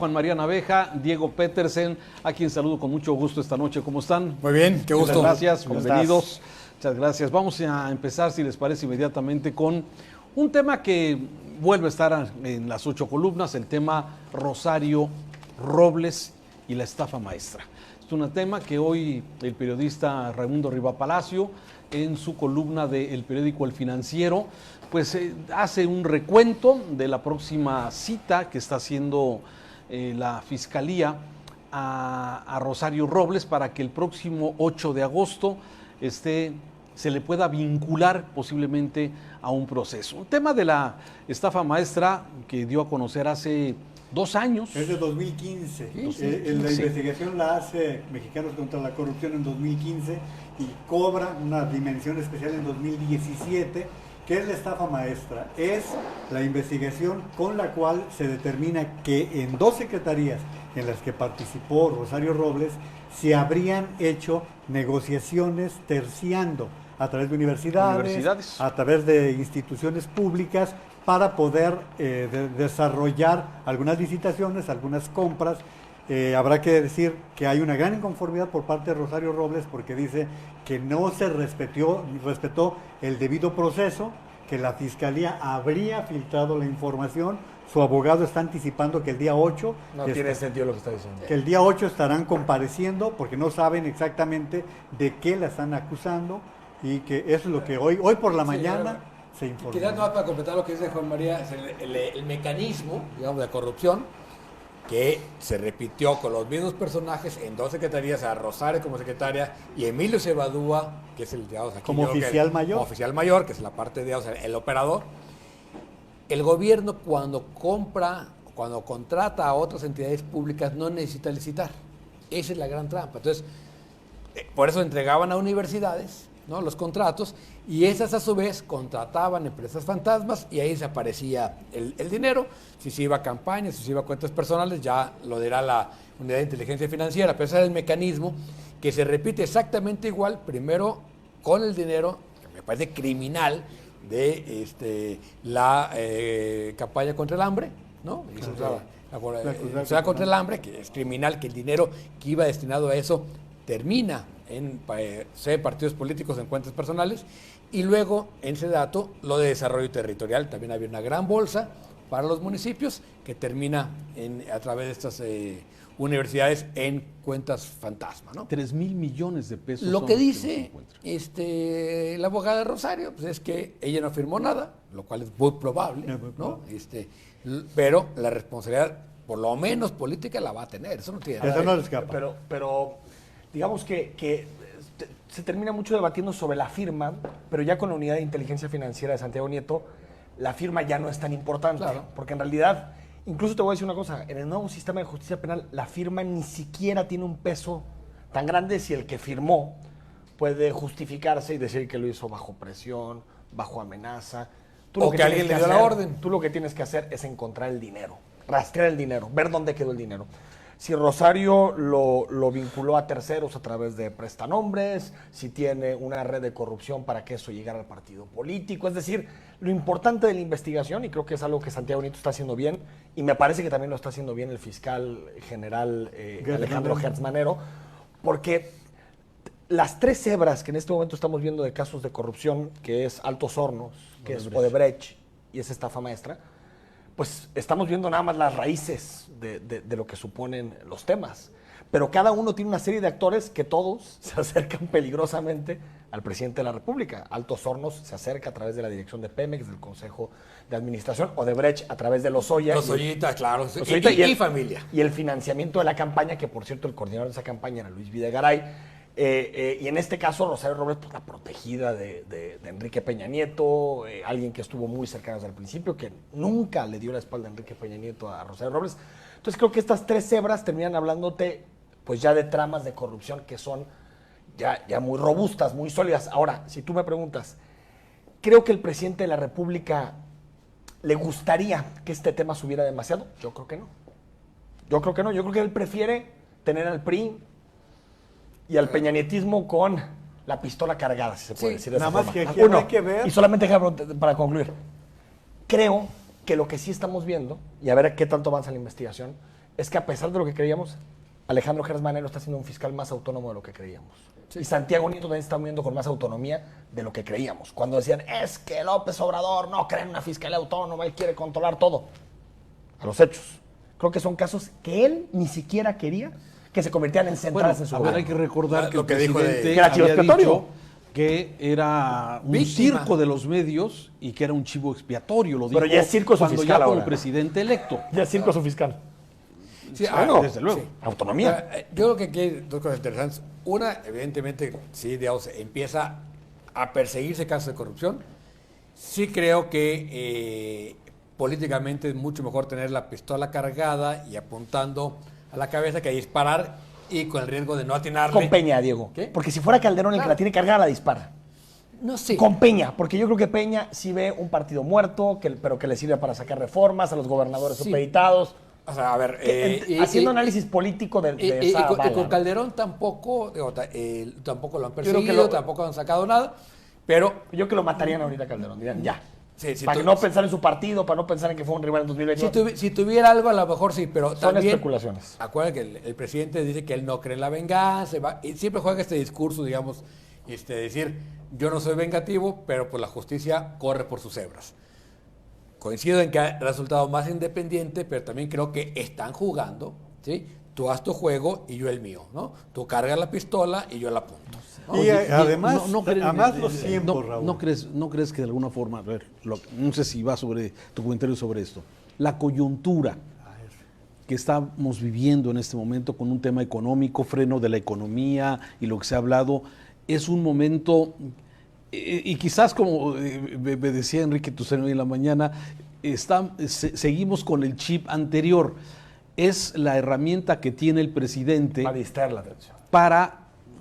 Juan María Naveja, Diego Petersen, a quien saludo con mucho gusto esta noche. ¿Cómo están? Muy bien, qué gusto. Muchas gracias, bienvenidos. Muchas gracias. Vamos a empezar, si les parece, inmediatamente con un tema que vuelve a estar en las 8 columnas, el tema Rosario Robles y la estafa maestra. Es un tema que hoy el periodista Raimundo Riva Palacio, en su columna del periódico El Financiero, pues hace un recuento de la próxima cita que está haciendo la Fiscalía a Rosario Robles para que el próximo 8 de agosto se le pueda vincular posiblemente a un proceso. Un tema de la estafa maestra que dio a conocer hace 2 años. Es de 2015. Sí, la investigación la hace Mexicanos contra la Corrupción en 2015 y cobra una dimensión especial en 2017. ¿Qué es la estafa maestra? Es la investigación con la cual se determina que en 2 secretarías en las que participó Rosario Robles se habrían hecho negociaciones terciando a través de universidades, a través de instituciones públicas para poder desarrollar algunas licitaciones, algunas compras. Habrá que decir que hay una gran inconformidad por parte de Rosario Robles porque dice que no se respetó el debido proceso, que la Fiscalía habría filtrado la información. Su abogado está anticipando que el día 8... No tiene sentido lo que está diciendo. Que el día 8 estarán compareciendo porque no saben exactamente de qué la están acusando y que eso es lo que hoy por la mañana se informó. Quizás no para completar lo que dice Juan María, es el mecanismo, digamos, de corrupción que se repitió con los mismos personajes en 2 secretarías, a Rosario como secretaria y Emilio Cebadúa, que es el, digamos, aquí como oficial mayor. Como oficial mayor, que es la parte, digamos, el operador. El gobierno cuando contrata a otras entidades públicas no necesita licitar. Esa es la gran trampa. Entonces, por eso entregaban a universidades, ¿no?, los contratos, y esas a su vez contrataban empresas fantasmas y ahí se aparecía el dinero. Si se iba a campañas, si se iba a cuentas personales, ya lo dirá la unidad de inteligencia financiera, pero ese era el mecanismo que se repite exactamente igual, primero con el dinero, que me parece criminal, de la campaña contra el hambre, ¿no? La contra el hambre, que es criminal, que el dinero que iba destinado a eso termina en partidos políticos, en cuentas personales, y luego en ese dato lo de desarrollo territorial. También había una gran bolsa para los municipios que termina a través de estas universidades en cuentas fantasma, ¿no? 3,000 millones de pesos. Lo que dice la abogada de Rosario, pues es que ella no firmó nada, lo cual es muy probable, ¿no? Pero la responsabilidad, por lo menos política, la va a tener. Eso no tiene. Eso no le escapa. Pero digamos que se termina mucho debatiendo sobre la firma, pero ya con la unidad de inteligencia financiera de Santiago Nieto, la firma ya no es tan importante, claro, porque en realidad, incluso te voy a decir una cosa, en el nuevo sistema de justicia penal, la firma ni siquiera tiene un peso tan grande si el que firmó puede justificarse y decir que lo hizo bajo presión, bajo amenaza. O que alguien le dio la orden. Tú lo que tienes que hacer es encontrar el dinero, rastrear el dinero, ver dónde quedó el dinero. Si Rosario lo vinculó a terceros a través de prestanombres, si tiene una red de corrupción para que eso llegara al partido político. Es decir, lo importante de la investigación, y creo que es algo que Santiago Nieto está haciendo bien, y me parece que también lo está haciendo bien el fiscal general Alejandro Gertz Manero, porque las 3 hebras que en este momento estamos viendo de casos de corrupción, que es Altos Hornos, que es Odebrecht y es estafa maestra, pues estamos viendo nada más las raíces de lo que suponen los temas. Pero cada uno tiene una serie de actores que todos se acercan peligrosamente al presidente de la República. Altos Hornos se acerca a través de la dirección de Pemex, del Consejo de Administración, Odebrecht a través de Lozoya. Lozoyita, claro. Lozoyita y familia. Y el financiamiento de la campaña, que por cierto el coordinador de esa campaña era Luis Videgaray. Y en este caso Rosario Robles, pues, la protegida de Enrique Peña Nieto, alguien que estuvo muy cercano desde el principio, que nunca le dio la espalda a Enrique Peña Nieto a Rosario Robles. Entonces creo que estas 3 hebras terminan hablándote pues ya de tramas de corrupción que son ya muy robustas, muy sólidas. Ahora, si tú me preguntas, ¿creo que el presidente de la República le gustaría que este tema subiera demasiado? Yo creo que no. Yo creo que él prefiere tener al PRI y al peñanietismo con la pistola cargada, si se puede decir de esa forma. Nada más que hay que ver. Y solamente para concluir, creo que lo que sí estamos viendo, y a ver qué tanto avanza la investigación, es que a pesar de lo que creíamos, Alejandro Gertz Manero está siendo un fiscal más autónomo de lo que creíamos. Sí. Y Santiago Nieto también está moviendo con más autonomía de lo que creíamos. Cuando decían, es que López Obrador no cree en una fiscalía autónoma, él quiere controlar todo. A los hechos. Creo que son casos que él ni siquiera quería que se convirtieran en centrales en su gobierno. Hay que recordar que lo el que dijo presidente que era chivo había expiatorio. dicho que era un Víctima. circo de los medios y que era un chivo expiatorio. Lo Pero dijo ya es circo su cuando fiscal ya como ahora. presidente electo. Ya es circo su fiscal. Sí, Bueno, desde luego. sí. Autonomía. Yo creo que aquí hay dos cosas interesantes. Una, evidentemente, sí, digamos, empieza a perseguirse casos de corrupción. Sí creo que políticamente es mucho mejor tener la pistola cargada y apuntando a la cabeza que disparar y con el riesgo de no atinarle. Con Peña, Diego. ¿Qué? Porque si fuera Calderón el que Claro. la tiene cargada, la dispara. No sé. Con Peña, porque yo creo que Peña sí ve un partido muerto, pero que le sirve para sacar reformas a los gobernadores Sí. supeditados. O sea, a ver, Haciendo análisis político de esa con bala, ¿no? Calderón tampoco, digo, tampoco lo han creo que perseguido, lo- tampoco han sacado nada, pero Yo creo que lo matarían ahorita a Calderón, dirían ya. sí, si para tu- no pensar en su partido, para no pensar en que fue un rival en 2021. si tuviera algo, a lo mejor sí, pero Son también especulaciones. acuérdate que el presidente dice que él no cree en la venganza, y siempre juega este discurso, digamos, decir, yo no soy vengativo, pero pues la justicia corre por sus hebras. Coincido en que ha resultado más independiente, pero también creo que están jugando, ¿sí? Tú haz tu juego y yo el mío, ¿no? Tú cargas la pistola y yo la apunto. Y Oye, además, crees- además los tiempos, Raúl. ¿No crees que de alguna forma, a ver, no sé si va sobre tu comentario sobre esto, la coyuntura que estamos viviendo en este momento con un tema económico, freno de la economía y lo que se ha hablado, es un momento, y quizás como me decía Enrique Tuceno hoy en la mañana, seguimos con el chip anterior. Es la herramienta que tiene el presidente Para distraer la atención. para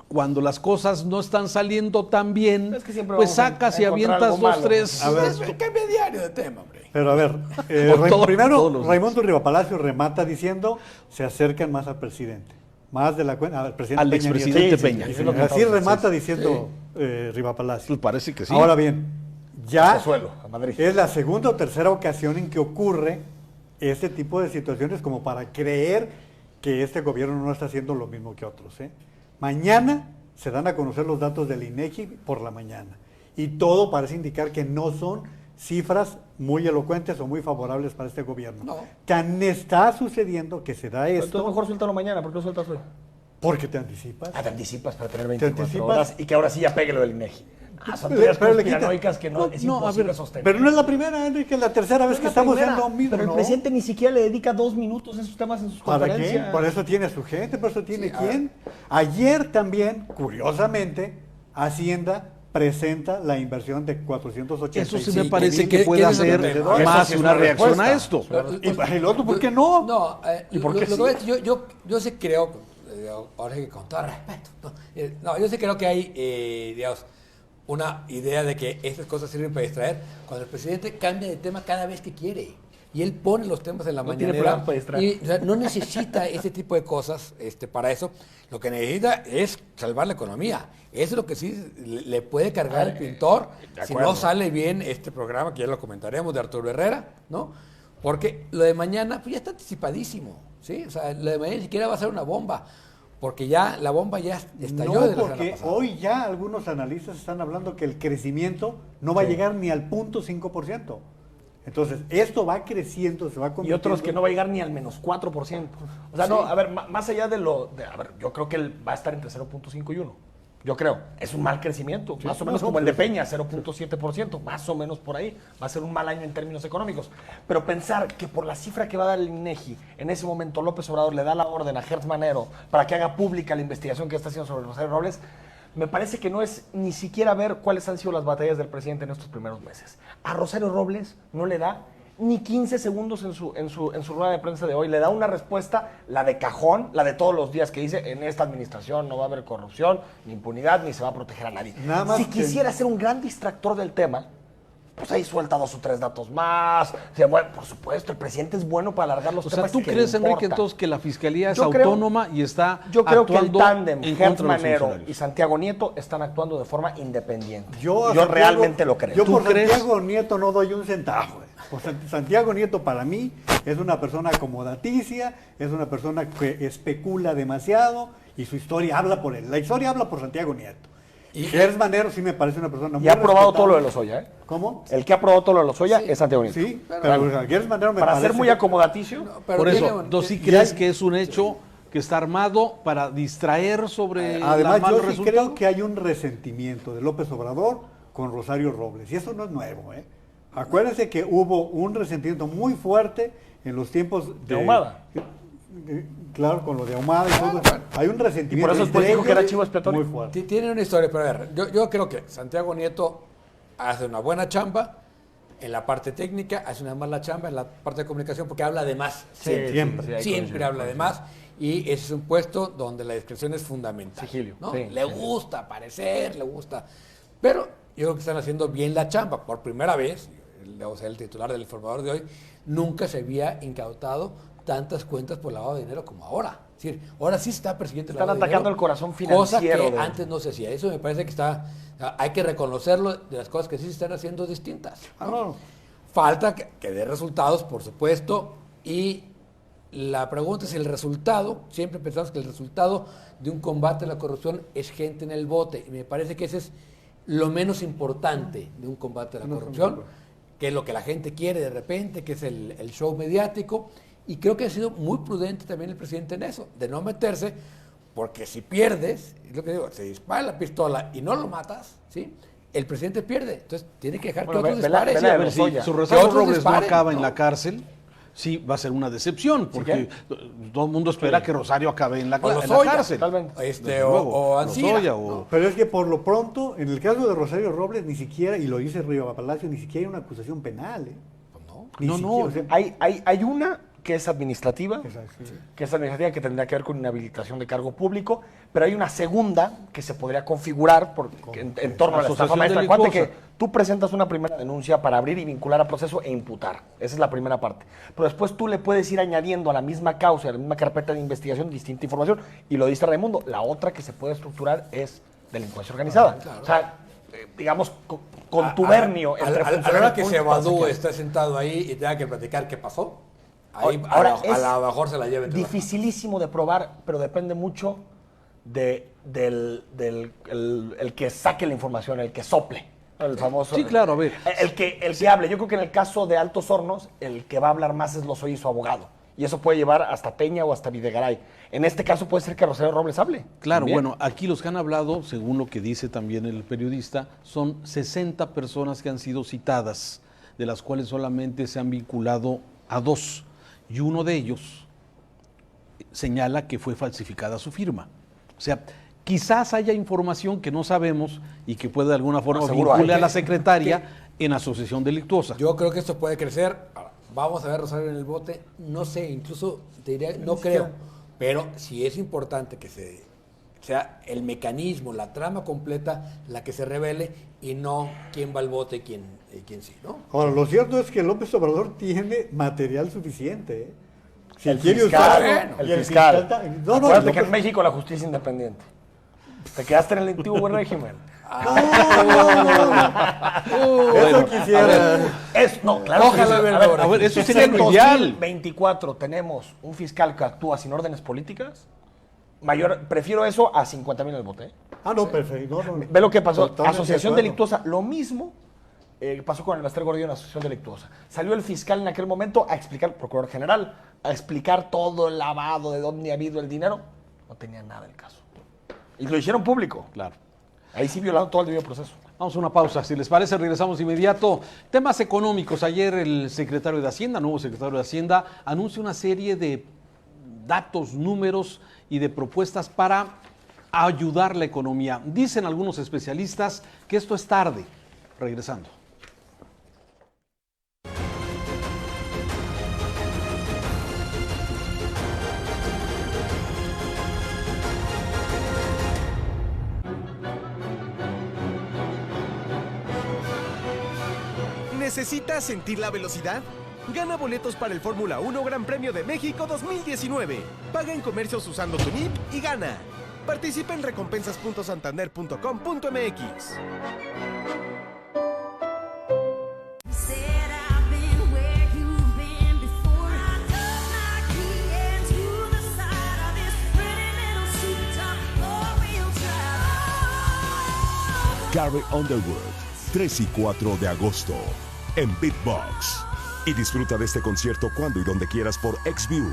cuando las cosas no están saliendo tan bien, Es que siempre pues vamos a sacas y encontrar avientas algo dos, malo. tres. A ver, Eso cambia diario de tema, hombre. Pero a ver, Por todos primero los Raimundo Rivapalacio remata diciendo se acercan más al presidente. Más de la cuenta al presidente Al Peña expresidente Nieto. Peña. Sí, Eso es lo que así estamos remata diciendo. diciendo Rivapalacio. Pues parece que sí. Ahora bien, ya Pozuelo, a Madrid. es la segunda o tercera ocasión en que ocurre este tipo de situaciones como para creer que este gobierno no está haciendo lo mismo que otros. Mañana se dan a conocer los datos del INEGI por la mañana y todo parece indicar que no son cifras muy elocuentes o muy favorables para este gobierno. No. Tan está sucediendo que se da Entonces esto mejor suéltalo mañana, ¿por qué lo sueltas hoy? porque te anticipas. Te anticipas para tener Te 24 anticipas. horas y que ahora sí ya pegue lo del INEGI. Son Pero- teorías pero le quita- conspiranoicas que no, es No, a imposible ver, sostener. Pero no es la primera, Enrique, es la tercera vez Es que la estamos primera, haciendo lo mismo. Pero el ¿no? presidente ni siquiera le dedica 2 minutos a esos temas en sus ¿Para qué? conferencias. Por eso tiene a su gente, por eso tiene Sí, quién. Ayer también, curiosamente, Hacienda presenta la inversión de 480. Eso sí Sí, me parece que- que puede que es hacer otro tema. más Eso sí es una una reacción a respuesta. esto. ¿Y el otro por qué no? No, ¿Y por qué lo sí? que ves, yo sí creo, ahora sí que con todo respeto, no, yo sí creo que hay, digamos, una idea de que estas cosas sirven para distraer cuando el presidente cambia de tema cada vez que quiere. Y él pone los temas en la No tiene mañanera. problemas para distraer. Y, o sea, no necesita ese tipo de cosas para eso. Lo que necesita es salvar la economía. Eso es lo que sí le puede cargar el pintor de si acuerdo. no sale bien este programa, que ya lo comentaremos, de Arturo Herrera, ¿no? Porque lo de mañana pues ya está anticipadísimo, ¿sí? O sea, lo de mañana ni siquiera va a ser una bomba, porque ya la bomba ya estalló No, desde la semana porque pasada. hoy ya algunos analistas están hablando que el crecimiento no va a llegar ni al 0.5%. Entonces, esto va creciendo, se va Y convirtiendo. otros que no va a llegar ni al menos 4%. O sea, no, a ver, más allá de a ver, yo creo que él va a estar entre 0.5 y 1. Yo creo. Es un mal crecimiento, Sí, más o no, menos no, como el de pero- Peña, 0.7%, más o menos por ahí. Va a ser un mal año en términos económicos. Pero pensar que por la cifra que va a dar el INEGI, en ese momento López Obrador le da la orden a Gertz Manero para que haga pública la investigación que está haciendo sobre Rosario Robles, me parece que no es ni siquiera ver cuáles han sido las batallas del presidente en estos primeros meses. A Rosario Robles no le da ni 15 segundos en su rueda de prensa de hoy. Le da una respuesta, la de cajón, la de todos los días, que dice, en esta administración no va a haber corrupción, ni impunidad, ni se va a proteger a nadie. Nada más Si que- quisiera ser un gran distractor del tema, pues ahí suelta 2 o 3 datos más. O sea, bueno, por supuesto, el presidente es bueno para alargar los O sea, temas ¿tú que le crees, Enrique, importan. entonces que la fiscalía es Yo creo- autónoma y está Yo creo que el actuando tándem en Gertz contra de los Manero funcionarios? y Santiago Nieto están actuando de forma independiente. Yo, a Yo Santiago- realmente lo creo. Yo ¿Tú por crees? Santiago Nieto no doy un centavo. Pues Santiago Nieto para mí es una persona acomodaticia, es una persona que especula demasiado y su historia habla por él. La historia habla por Santiago Nieto. Y Gers Manero sí me parece una persona muy Y ha aprobado respetable. todo lo de Lozoya, ¿eh? ¿Cómo? El que ha aprobado todo lo de Lozoya Sí. es Santiago Nieto. Sí, pero Gers Manero me Para parece... ser muy acomodaticio, Pero Por tiene eso, un- ¿tú sí y crees hay- que es un hecho que está armado para distraer sobre el Además, mal yo sí resultado? creo que hay un resentimiento de López Obrador con Rosario Robles. Y eso no es nuevo, ¿eh? Acuérdense que hubo un resentimiento muy fuerte en los tiempos de Ahumada. Claro, con lo de Ahumada y todo. Hay un resentimiento. Y por eso después entre dijo que era ellos chivo expiatorio. muy fuerte. Tiene una historia, pero a ver, yo creo que Santiago Nieto hace una buena chamba en la parte técnica, hace una mala chamba en la parte de comunicación porque habla de más. Siempre. hay Siempre coincido. habla de más y ese es un puesto donde la discreción es fundamental. Sigilio, ¿no? sí, Le sí. gusta aparecer, le gusta. Pero yo creo que están haciendo bien la chamba. Por primera vez, el titular del Informador de hoy, nunca se había incautado tantas cuentas por lavado de dinero como ahora. Es decir, ahora sí se está persiguiendo el Están lavado de atacando dinero, el corazón cosa financiero que de- antes no se hacía. Eso me parece que hay que reconocerlo de las cosas que sí se están haciendo distintas. Ah, no. Falta que dé resultados, por supuesto, y la pregunta es el resultado. Siempre pensamos que el resultado de un combate a la corrupción es gente en el bote, y me parece que ese es lo menos importante de un combate a la corrupción, que es lo que la gente quiere de repente, que es el show mediático, y creo que ha sido muy prudente también el presidente en eso, de no meterse, porque si pierdes, es lo que digo, se dispara la pistola y no lo matas, ¿sí? El presidente pierde, entonces tiene que dejar Bueno, que otros ve la- disparen. ve la de A ver, si Lozoya. su Que Rosario otros Robles no disparen, acaba en ¿no? la cárcel, sí va a ser una decepción, porque todo el mundo espera que Rosario acabe en la, O en la Lozoya, cárcel. totalmente. Desde O luego, Ancira, Lozoya, ¿no? Pero es que por lo pronto, en el caso de Rosario Robles, ni siquiera, y lo dice Riva Palacio, ni siquiera hay una acusación penal, ¿eh? Pues no. Ni No, siquiera, no. o sea, Hay una que es administrativa, Exacto, sí. que es administrativa, que tendría que ver con inhabilitación de cargo público, pero hay una segunda que se podría configurar en torno a la estafa Asociación maestra. Acuérdate delictuosa. que tú presentas una primera denuncia para abrir y vincular a proceso e imputar. Esa es la primera parte. Pero después tú le puedes ir añadiendo a la misma causa, a la misma carpeta de investigación, distinta información, y lo dice Raimundo. La otra que se puede estructurar es delincuencia organizada. Claro. O sea, digamos, contubernio A entre la hora funcionarios que se públicos, evadúe, así está sentado ahí y tenga que platicar qué pasó, ahí Ahora, a lo mejor se la lleva entre las dificilísimo de probar, pero depende mucho del el que saque la información, el que sople. El famoso. Sí, claro, a ver. El que hable. Yo creo que en el caso de Altos Hornos, el que va a hablar más es Lozoya y su abogado. Y eso puede llevar hasta Peña o hasta Videgaray. En este caso puede ser que Rosario Robles hable. Claro, También. bueno, aquí los que han hablado, según lo que dice también el periodista, son 60 personas que han sido citadas, de las cuales solamente se han vinculado a 2. Y uno de ellos señala que fue falsificada su firma. O sea, quizás haya información que no sabemos y que puede de alguna forma seguro vincule hay. a la secretaria en asociación delictuosa. Yo creo que esto puede crecer. Ahora, vamos a ver Rosario en el bote. No sé, incluso te diría, no creo. Pero sí es importante que sea el mecanismo, la trama completa, la que se revele y no quién va al bote y quién sí, ¿no? Ahora, lo cierto es que López Obrador tiene material suficiente, ¿eh? Si El quiere fiscal, usarlo, el y fiscal. No, no, Acuérdate que López- en México la justicia es independiente. Te quedaste en el antiguo régimen. Eso quisiera. No, claro. Ojalá que sí. ver ahora. A ver, eso si sería en lo ideal. 2024 tenemos un fiscal que actúa sin órdenes políticas, prefiero eso a 50,000 en el bote. ¿eh? Ah, no, perfecto. No, no. Ve lo que pasó. Totalmente Asociación de acuerdo. delictuosa, lo mismo pasó con el Baster Gordillo en la asociación delictuosa. Salió el fiscal en aquel momento a explicar, procurador general, a explicar todo el lavado, de dónde ha habido el dinero. No tenía nada el caso. Y lo hicieron público. Claro. Ahí sí violaron todo el debido proceso. Vamos a una pausa, si les parece regresamos de inmediato. Temas económicos. Ayer el secretario de Hacienda, nuevo secretario de Hacienda, anuncia una serie de datos, números y de propuestas para ayudar la economía. Dicen algunos especialistas que esto es tarde. Regresando. ¿Necesitas sentir la velocidad? Gana boletos para el Fórmula 1 Gran Premio de México 2019. Paga en comercios usando tu NIP y gana. Participa en recompensas.santander.com.mx. Said I've been waiting. Carrie Underwood, 3 y 4 de agosto, en Beatbox. Y disfruta de este concierto cuando y donde quieras por XView.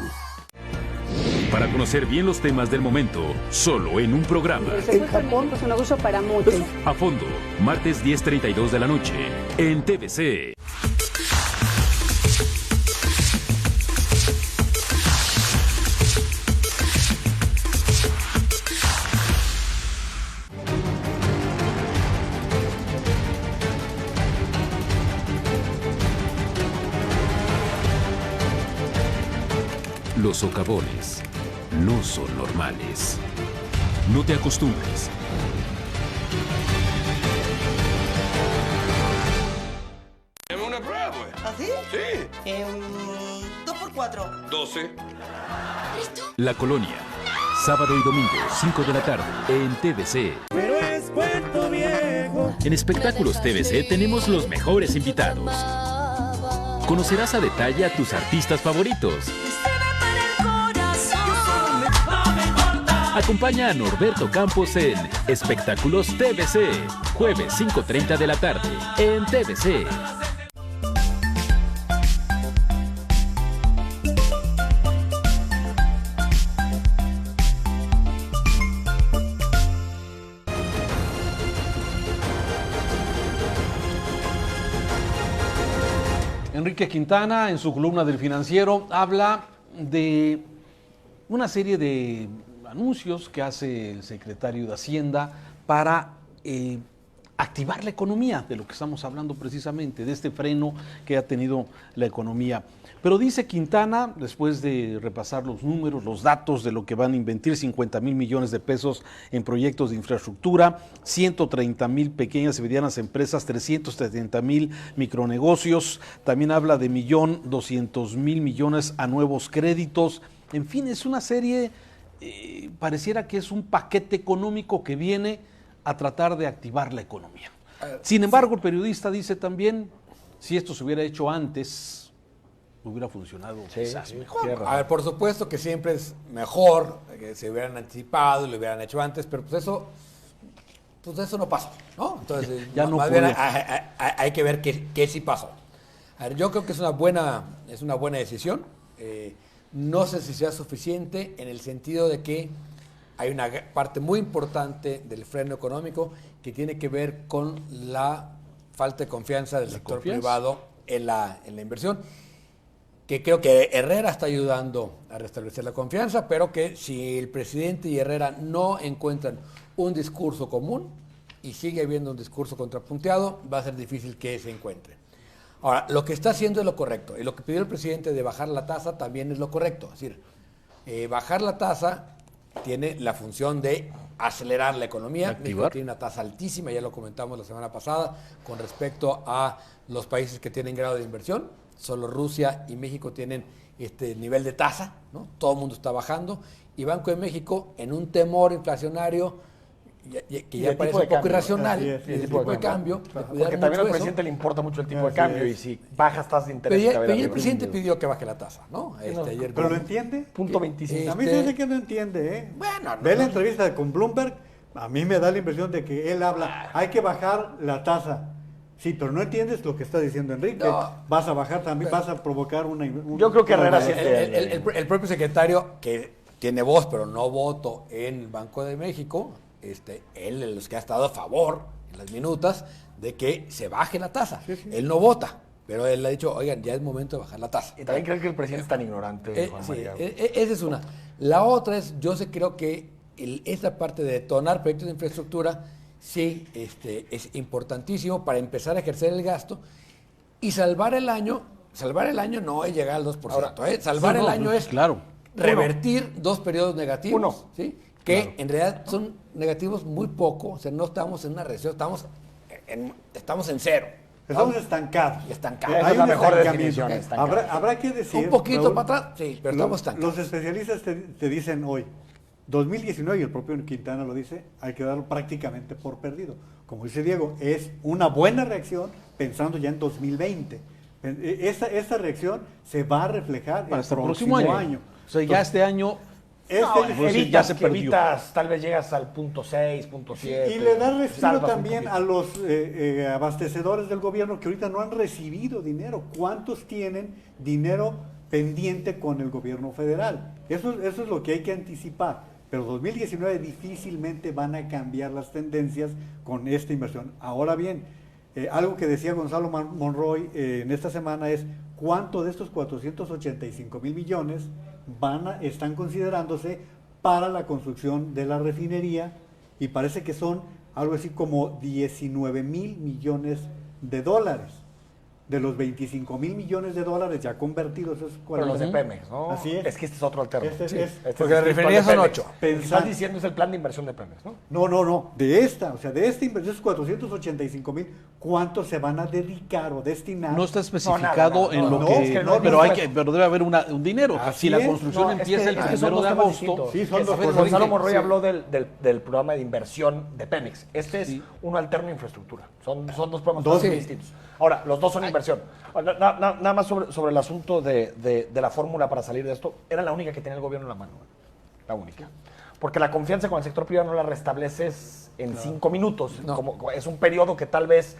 Para conocer bien los temas del momento, solo en un programa. El sexo femenino es un abuso para muchos. A fondo, martes 10:32 de la noche, en TVC. Los socavones no son normales. No te acostumbres. Dame una prueba, pues. ¿Así? Sí. 2x4. 12. La Colonia. Sábado y domingo, 5 de la tarde, en TVC. Pero es Puerto Viejo. En Espectáculos TVC tenemos los mejores invitados. Conocerás a detalle a tus artistas favoritos. Acompaña a Norberto Campos en Espectáculos TVC, jueves 5:30 de la tarde, en TVC. Enrique Quintana, en su columna del Financiero, habla de una serie de anuncios que hace el secretario de Hacienda para activar la economía, de lo que estamos hablando precisamente, de este freno que ha tenido la economía. Pero dice Quintana, después de repasar los números, los datos de lo que van a invertir, 50,000 millones de pesos en proyectos de infraestructura, 130,000 pequeñas y medianas empresas, 370,000 micronegocios, también habla de 1,200,000 millones a nuevos créditos. En fin, es una serie, pareciera que es un paquete económico que viene a tratar de activar la economía. Sin embargo, el periodista dice también, si esto se hubiera hecho antes, hubiera funcionado quizás mejor. A ver, por supuesto que siempre es mejor que se hubieran anticipado y lo hubieran hecho antes, pero pues eso no pasó, ¿no? Entonces, ya no más bien hay que ver qué sí pasó. A ver, yo creo que es una buena decisión. No sé si sea suficiente en el sentido de que hay una parte muy importante del freno económico que tiene que ver con la falta de confianza del sector privado en la inversión, que creo que Herrera está ayudando a restablecer la confianza, pero que si el presidente y Herrera no encuentran un discurso común y sigue habiendo un discurso contrapunteado, va a ser difícil que se encuentre. Ahora, lo que está haciendo es lo correcto, y lo que pidió el presidente de bajar la tasa también es lo correcto. Es decir, bajar la tasa tiene la función de acelerar la economía. México tiene una tasa altísima, ya lo comentamos la semana pasada, con respecto a los países que tienen grado de inversión. Solo Rusia y México tienen este nivel de tasa, ¿no? Todo el mundo está bajando. Y Banco de México, en un temor inflacionario que ya parece un poco irracional, el tipo de cambio. Porque también al presidente le importa mucho el tipo de cambio y si bajas tasas de interés... Pero el presidente pidió que baje la tasa, ¿no? Ayer ¿Pero lo entiende? Punto 25. A mí se dice que no entiende, ¿eh? Bueno, Ve la entrevista con Bloomberg, a mí me da la impresión de que él habla, hay que bajar la tasa. Sí, pero no entiendes lo que está diciendo Enrique. No, vas a bajar también, vas a provocar una... Yo creo que Herrera el propio secretario, que tiene voz pero no voto en el Banco de México, él es los que ha estado a favor en las minutas de que se baje la tasa. Sí. Él no vota, pero él ha dicho, oigan, ya es momento de bajar la tasa. Y también creo que el presidente es tan ignorante. Esa es una. La otra es, creo que esta parte de detonar proyectos de infraestructura sí es importantísimo para empezar a ejercer el gasto y salvar el año. Salvar el año no es llegar al 2%. Ahora, salvar el año es revertir dos periodos negativos. ¿Sí? Que en realidad son negativos muy poco, o sea, no estamos en una recesión, estamos en cero. Estamos estancados. Esa es la mejor definición. Habrá que decir... Un poquito, Raúl, para atrás, sí, pero estamos estancados. Los especialistas te dicen hoy, 2019, y el propio Quintana lo dice, hay que darlo prácticamente por perdido. Como dice Diego, es una buena reacción pensando ya en 2020. Esta reacción se va a reflejar para el próximo año. O sea, ya este año Este- ya se perdió. evitas, tal vez llegas al punto 6, punto 7. Y le da respiro salvas un también poquito. a los abastecedores del gobierno que ahorita no han recibido dinero. ¿Cuántos tienen dinero pendiente con el gobierno federal? Eso es lo que hay que anticipar. Pero 2019 difícilmente van a cambiar las tendencias con esta inversión. Ahora bien, algo que decía Gonzalo Monroy en esta semana es cuánto de estos 485,000 millones están considerándose para la construcción de la refinería, y parece que son algo así como 19,000 millones de dólares. De los 25,000 millones de dólares ya convertidos, esos Pero los de Pemex, ¿no? Así es. Es que este es otro alterno. Porque las refinerías son 8. Lo que estás diciendo es el plan de inversión de Pemex, ¿no? No. De esta inversión, esos 485,000, ¿cuánto se van a dedicar o destinar? No está especificado en lo no, que, es que no, pero no hay está- que, pero debe haber un dinero. Así Si la es. construcción No, es empieza que- el es que son 1 dos de temas agosto, distintos. Sí, son dos cosas. Gonzalo Sí. Monroy habló del programa de inversión de Pemex. Este es Sí. uno alterno a infraestructura. Son dos programas Dos, muy sí. distintos. Ahora, los dos son inversión. Nada más sobre el asunto de la fórmula para salir de esto. Era la única que tenía el gobierno en la mano. La única. Porque la confianza con el sector privado no la restableces en 5 minutos. No. Como es un periodo que tal vez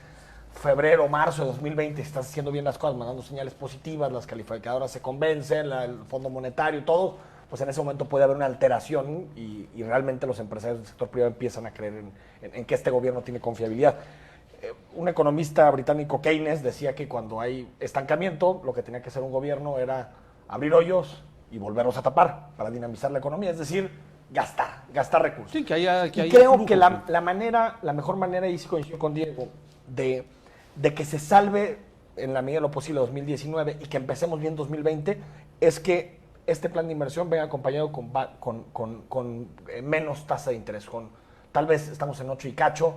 febrero, marzo de 2020 estás haciendo bien las cosas, mandando señales positivas, las calificadoras se convencen, el Fondo Monetario y todo, pues en ese momento puede haber una alteración y realmente los empresarios del sector privado empiezan a creer en que este gobierno tiene confiabilidad. Un economista británico, Keynes, decía que cuando hay estancamiento, lo que tenía que hacer un gobierno era abrir hoyos y volverlos a tapar para dinamizar la economía, es decir, gastar recursos. Sí, que haya Y haya creo flujo, que sí. la mejor manera, y sí coincido con Diego, de que se salve en la medida de lo posible 2019 y que empecemos bien 2020, es que este plan de inversión venga acompañado con menos tasa de interés. Tal vez estamos en 8 y cacho.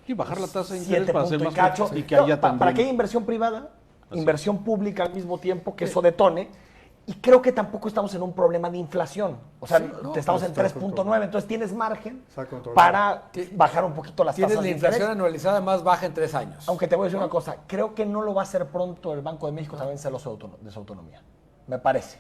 Y bajar la tasa de interés 7 para hacer punto más y cacho. flexible y que No, haya también. para que haya inversión privada, Así. inversión pública al mismo tiempo, que eso detone. Y creo que tampoco estamos en un problema de inflación. O sea, estamos en está 3.9, entonces tienes margen Está controlado. para bajar un poquito las Tienes tasas la de interés. inflación anualizada más baja en 3 años. Aunque te voy a decir una cosa, creo que no lo va a hacer pronto el Banco de México también celoso de su autonomía, me parece.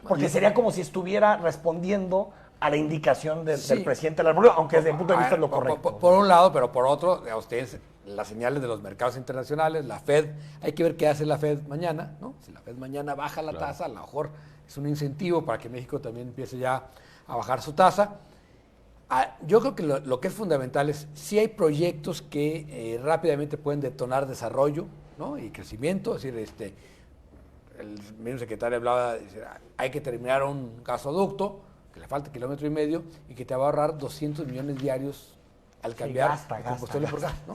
Porque sería como si estuviera respondiendo a la indicación del presidente de la República, aunque desde mi punto de vista es lo correcto. Por un lado, pero por otro, a ustedes las señales de los mercados internacionales, la Fed, hay que ver qué hace la Fed mañana, ¿no? Si la Fed mañana baja la tasa, a lo mejor es un incentivo para que México también empiece ya a bajar su tasa. Yo creo que lo que es fundamental es si hay proyectos que rápidamente pueden detonar desarrollo, ¿no? Y crecimiento, es decir, el mismo secretario hablaba, dice, hay que terminar un gasoducto, que le falta 1,5 kilómetros y que te va a ahorrar 200 millones diarios al cambiar gasta, el combustible por gas, ¿no?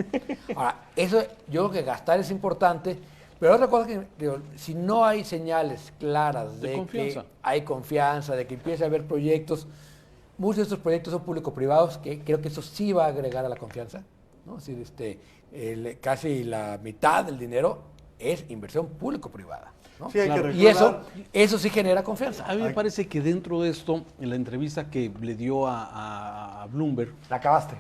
Ahora, eso yo creo que gastar es importante, pero otra cosa que digo, si no hay señales claras De de confianza. que hay confianza, de que empiece a haber proyectos, muchos de estos proyectos son público-privados, que creo que eso sí va a agregar a la confianza, ¿no? Es decir, casi la mitad del dinero es inversión público-privada, ¿no? Sí, hay que Y recordar- eso sí genera confianza. A mí me parece que dentro de esto, en la entrevista que le dio a Bloomberg, La acabaste.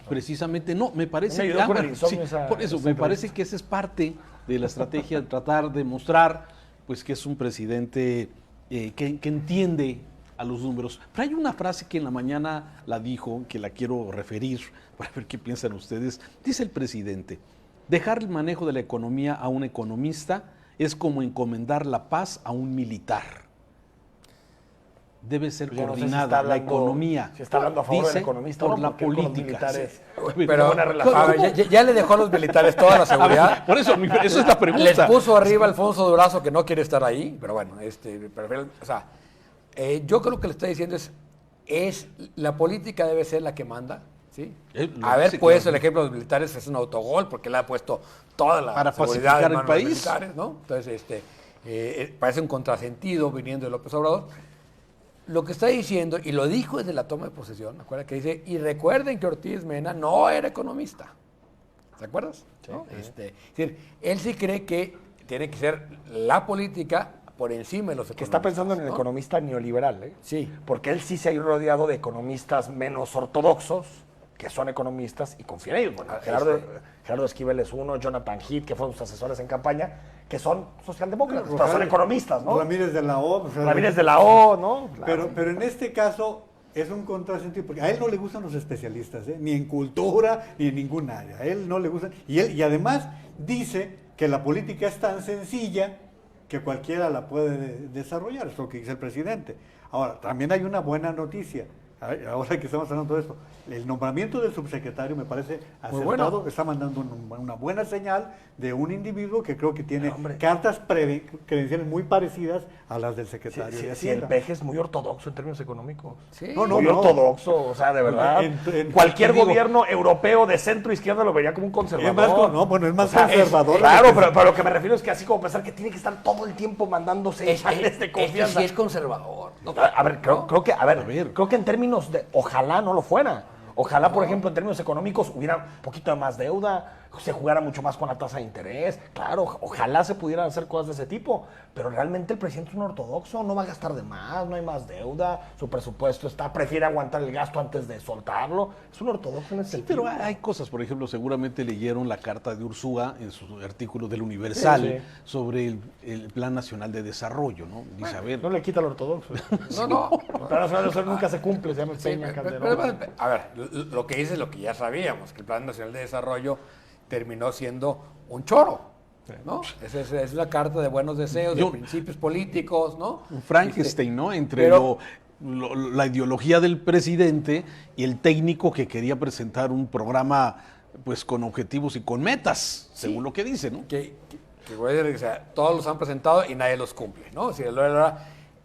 precisamente no, me parece Me ayudó con el insomnio esa- por eso, esa me parece que esa es parte de la estrategia de tratar de mostrar pues que es un presidente que entiende a los números. Pero hay una frase que en la mañana la dijo, que la quiero referir para ver qué piensan ustedes. Dice el presidente: dejar el manejo de la economía a un economista es como encomendar la paz a un militar. Debe ser Pues yo no sé si coordinada está la hablando- economía. si está hablando a favor del dice, economista o por no, la porque con los política. militares- Pero buena relación. a ver, ya le dejó a los militares toda la seguridad. Por eso, eso es la pregunta. Les puso arriba Alfonso Durazo, que no quiere estar ahí, pero bueno, yo creo que le está diciendo es la política debe ser la que manda, ¿sí? Lo Haber dice puesto claro. el ejemplo de los militares es un autogol, porque le ha puesto toda la Para seguridad pacificar en el manos de los país. militares, ¿no? Entonces, parece un contrasentido viniendo de López Obrador. Lo que está diciendo, y lo dijo desde la toma de posesión, ¿acuerdan? Que dice, y recuerden que Ortiz Mena no era economista. ¿Se acuerdas? ¿No? Es decir, él sí cree que tiene que ser la política por encima de los economistas. Que está pensando en el ¿no? economista neoliberal, ¿eh? Sí. Porque él sí se ha ido rodeado de economistas menos ortodoxos, que son economistas y confía en ellos. Bueno, Gerardo Esquivel es uno, Jonathan Heath, que fueron sus asesores en campaña, que son socialdemócratas, pero son economistas, ¿no? Ramírez de la O. Ramírez de la O, ¿no? Pero en este caso es un contrasentido, porque a él no le gustan los especialistas, ni en cultura, ni en ningún área. A él no le gustan. Y además dice que la política es tan sencilla que cualquiera la puede desarrollar, es lo que dice el presidente. Ahora, también hay una buena noticia. Ahora que estamos hablando de esto, el nombramiento del subsecretario me parece acertado, está mandando una buena señal de un individuo que creo que tiene cartas credenciales muy parecidas a las del secretario de Hacienda. El peje es muy ortodoxo en términos económicos. Sí. Muy ortodoxo, o sea, de verdad. Cualquier gobierno europeo de centro izquierda lo vería como un conservador. Es más conservador. Claro, pero lo que me refiero es que así como pensar que tiene que estar todo el tiempo mandándose señales de confianza. Sí es conservador. Creo que en términos de, ojalá no lo fuera. Ojalá, por ejemplo, en términos económicos hubiera un poquito de más deuda, se jugara mucho más con la tasa de interés. Claro, ojalá se pudieran hacer cosas de ese tipo, pero realmente el presidente es un ortodoxo, no va a gastar de más, no hay más deuda, su presupuesto prefiere aguantar el gasto antes de soltarlo. Es un ortodoxo en ese sentido. Pero hay cosas, por ejemplo, seguramente leyeron la carta de Ursúa en su artículo del Universal sobre el Plan Nacional de Desarrollo, ¿no? Dice, a ver, no le quita el ortodoxo. No. El Plan Nacional de Desarrollo nunca se cumple, se llama Peña Calderón. A ver, lo que dice es lo que ya sabíamos, que el Plan Nacional de Desarrollo terminó siendo un choro, ¿no? Es la carta de buenos deseos, de principios políticos, ¿no? Un Frankenstein, ¿no? Entre la ideología del presidente y el técnico que quería presentar un programa pues con objetivos y con metas, según lo que dice, ¿no? Todos los han presentado y nadie los cumple, ¿no?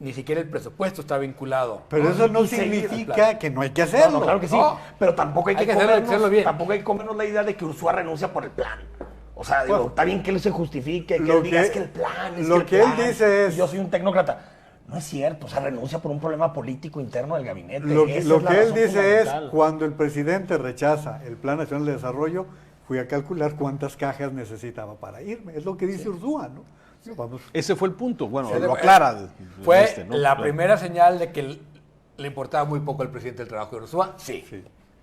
Ni siquiera el presupuesto está vinculado. Pero eso no significa que no hay que hacerlo. No, claro que sí. Pero tampoco hay que hacerlo bien. Tampoco hay que comernos la idea de que Ursúa renuncia por el plan. O sea, está bien que él se justifique, que él diga, es que el plan, él dice es... Yo soy un tecnócrata. No es cierto, o sea, renuncia por un problema político interno del gabinete. Lo que él dice es, cuando el presidente rechaza el Plan Nacional de Desarrollo, fui a calcular cuántas cajas necesitaba para irme. Es lo que dice Ursúa, ¿no? Vamos. Ese fue el punto, bueno, lo aclara. Fue la primera señal de que le importaba muy poco al presidente del trabajo de Ursúa, sí.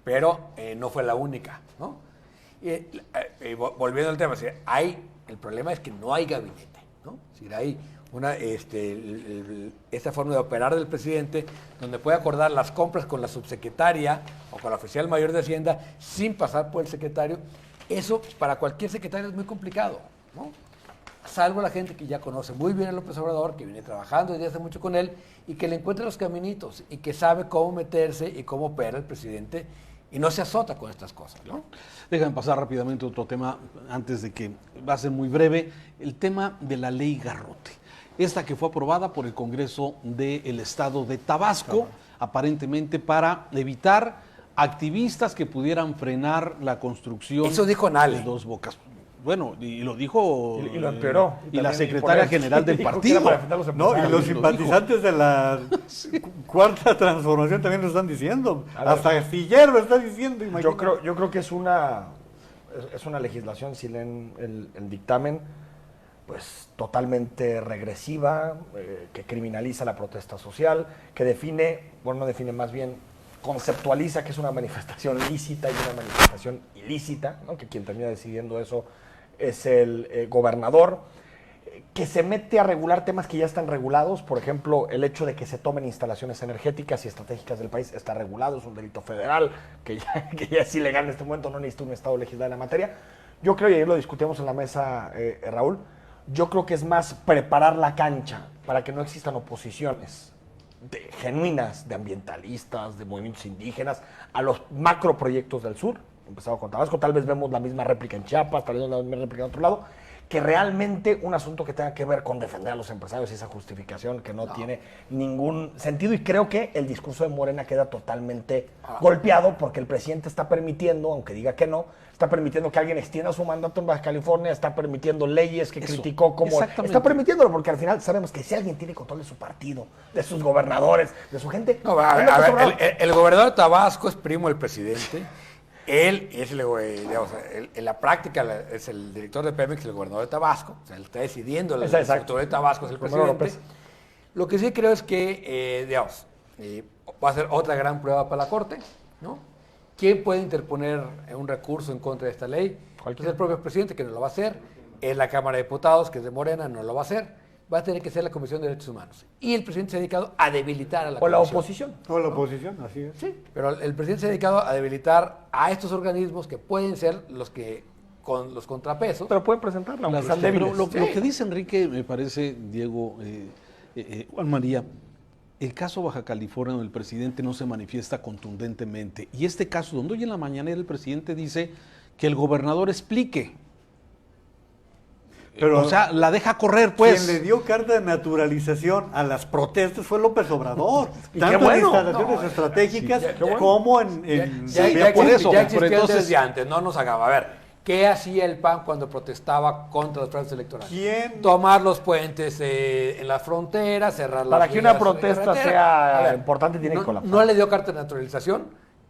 Pero no fue la única, ¿no? Volviendo al tema, el problema es que no hay gabinete, ¿no? Es decir, hay esta forma de operar del presidente donde puede acordar las compras con la subsecretaria o con la oficial mayor de Hacienda sin pasar por el secretario. Eso para cualquier secretario es muy complicado, ¿no? Salvo la gente que ya conoce muy bien a López Obrador, que viene trabajando desde hace mucho con él y que le encuentra los caminitos y que sabe cómo meterse y cómo opera el presidente y no se azota con estas cosas, ¿no? Déjame pasar rápidamente a otro tema antes de que va a ser muy breve, el tema de la ley Garrote. Esta que fue aprobada por el Congreso del Estado de Tabasco, aparentemente para evitar activistas que pudieran frenar la construcción de Dos Bocas. Bueno, y lo dijo y lo empeoró. Y la secretaria general del partido. Y los simpatizantes de la Cuarta Transformación también lo están diciendo. Hasta Astillero lo está diciendo. Yo creo que es una legislación, si leen el dictamen, pues totalmente regresiva, que criminaliza la protesta social, que más bien conceptualiza que es una manifestación lícita y una manifestación ilícita, ¿no? Que quien termina decidiendo eso es el gobernador, que se mete a regular temas que ya están regulados. Por ejemplo, el hecho de que se tomen instalaciones energéticas y estratégicas del país está regulado, es un delito federal que ya es ilegal en este momento, no necesita un estado legislar en la materia. Yo creo, y ayer lo discutíamos en la mesa, Raúl, yo creo que es más preparar la cancha para que no existan oposiciones genuinas de ambientalistas, de movimientos indígenas, a los macroproyectos del sur, empezado con Tabasco, tal vez vemos la misma réplica en Chiapas, tal vez la misma réplica en otro lado, que realmente un asunto que tenga que ver con defender a los empresarios y esa justificación que no tiene ningún sentido, y creo que el discurso de Morena queda totalmente golpeado porque el presidente está permitiendo, aunque diga que no, está permitiendo que alguien extienda su mandato en Baja California, está permitiendo leyes que criticó como... Está permitiéndolo porque al final sabemos que si alguien tiene control de su partido, de sus gobernadores, de su gente... El gobernador de Tabasco es primo del presidente. Él es, en la práctica es el director de Pemex, el gobernador de Tabasco. O sea, él está decidiendo, el sector de Tabasco es el presidente. Lo que sí creo es que, va a ser otra gran prueba para la Corte, ¿no? ¿Quién puede interponer un recurso en contra de esta ley? Es el propio presidente que no lo va a hacer. en la Cámara de Diputados, que es de Morena, no lo va a hacer. Va a tener que ser la Comisión de Derechos Humanos. Y el presidente se ha dedicado a debilitar a la O la comisión. oposición. O la oposición, así es. Sí, pero el presidente se ha dedicado a debilitar a estos organismos que pueden ser los que con los contrapesos. Pero pueden presentarla, aunque sean Pero débiles. lo que dice Enrique, me parece, Diego, Juan María, el caso Baja California, donde el presidente no se manifiesta contundentemente, y este caso donde hoy en la mañanera el presidente dice que el gobernador explique. Pero o sea, la deja correr, pues. Quien le dio carta de naturalización a las protestas fue López Obrador. Y Tanto qué bueno. en instalaciones estratégicas como en Ya vía por existía- eso, ya pero existía entonces- desde antes, no nos hagamos. A ver, ¿qué hacía el PAN cuando protestaba contra los fraudes electorales? ¿Quién? Tomar los puentes en las fronteras, cerrar las Para que una vías protesta carreteras. sea A ver, importante, tiene que colapsar. No le dio carta de naturalización.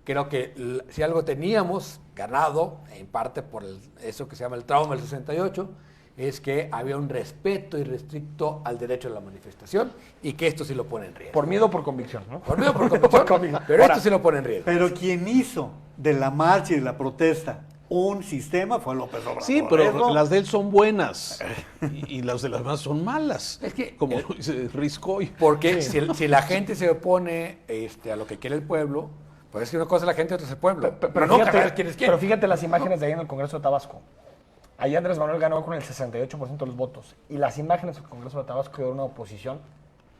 Creo que si algo teníamos ganado, en parte por eso que se llama el trauma del 68, es que había un respeto irrestricto al derecho a la manifestación y que esto sí lo pone en riesgo. Por miedo o por convicción, ¿no? Por miedo, por convicción, convicción. pero Ahora, esto sí lo pone en riesgo. Pero quien hizo de la marcha y de la protesta un sistema fue López Obrador. Sí, pero Eso- las de él son buenas y las de las demás son malas. Es que- como lo dice Riscoy. Porque si la gente se opone a lo que quiere el pueblo, pues es que una cosa es la gente y otra es el pueblo. Pero, no fíjate, saber quién es quién. pero fíjate las imágenes de ahí en el Congreso de Tabasco. Ahí Andrés Manuel ganó con el 68% de los votos. Y las imágenes del Congreso de Tabasco de una oposición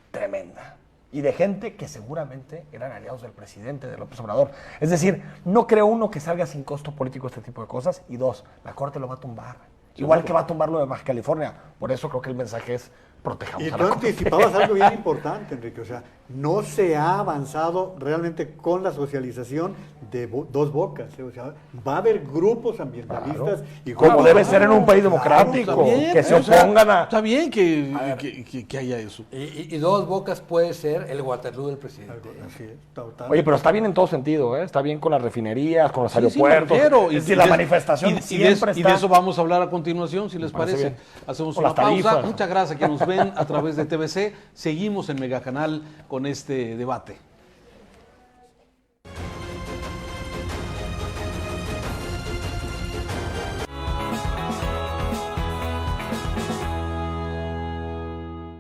tremenda. Y de gente que seguramente eran aliados del presidente, de López Obrador. Es decir, no creo, uno, que salga sin costo político este tipo de cosas. Y dos, la Corte lo va a tumbar. Igual que va a tumbar lo de Baja California. Por eso creo que el mensaje es protejamos Y a tú la Corte. anticipabas algo bien importante, Enrique. O sea, no se ha avanzado realmente con la socialización de dos bocas. O sea, va a haber grupos ambientalistas. Y Como grupos- debe ser en un país Claro, democrático. Está bien, que se o sea, opongan a... Está bien que haya eso. Y dos bocas puede ser el Waterloo del presidente. Así es, total. Oye, pero está bien en todo sentido, ¿eh? Está bien con las refinerías, con los Sí, sí, me aeropuertos. refiero. Es decir, la de- manifestación siempre y está... de eso vamos a hablar a continuación, si les Me parece parece. bien. Hacemos O una las pausa. tarifas. Muchas gracias a quienes nos ven a través de TVC. Seguimos en Megacanal con este debate.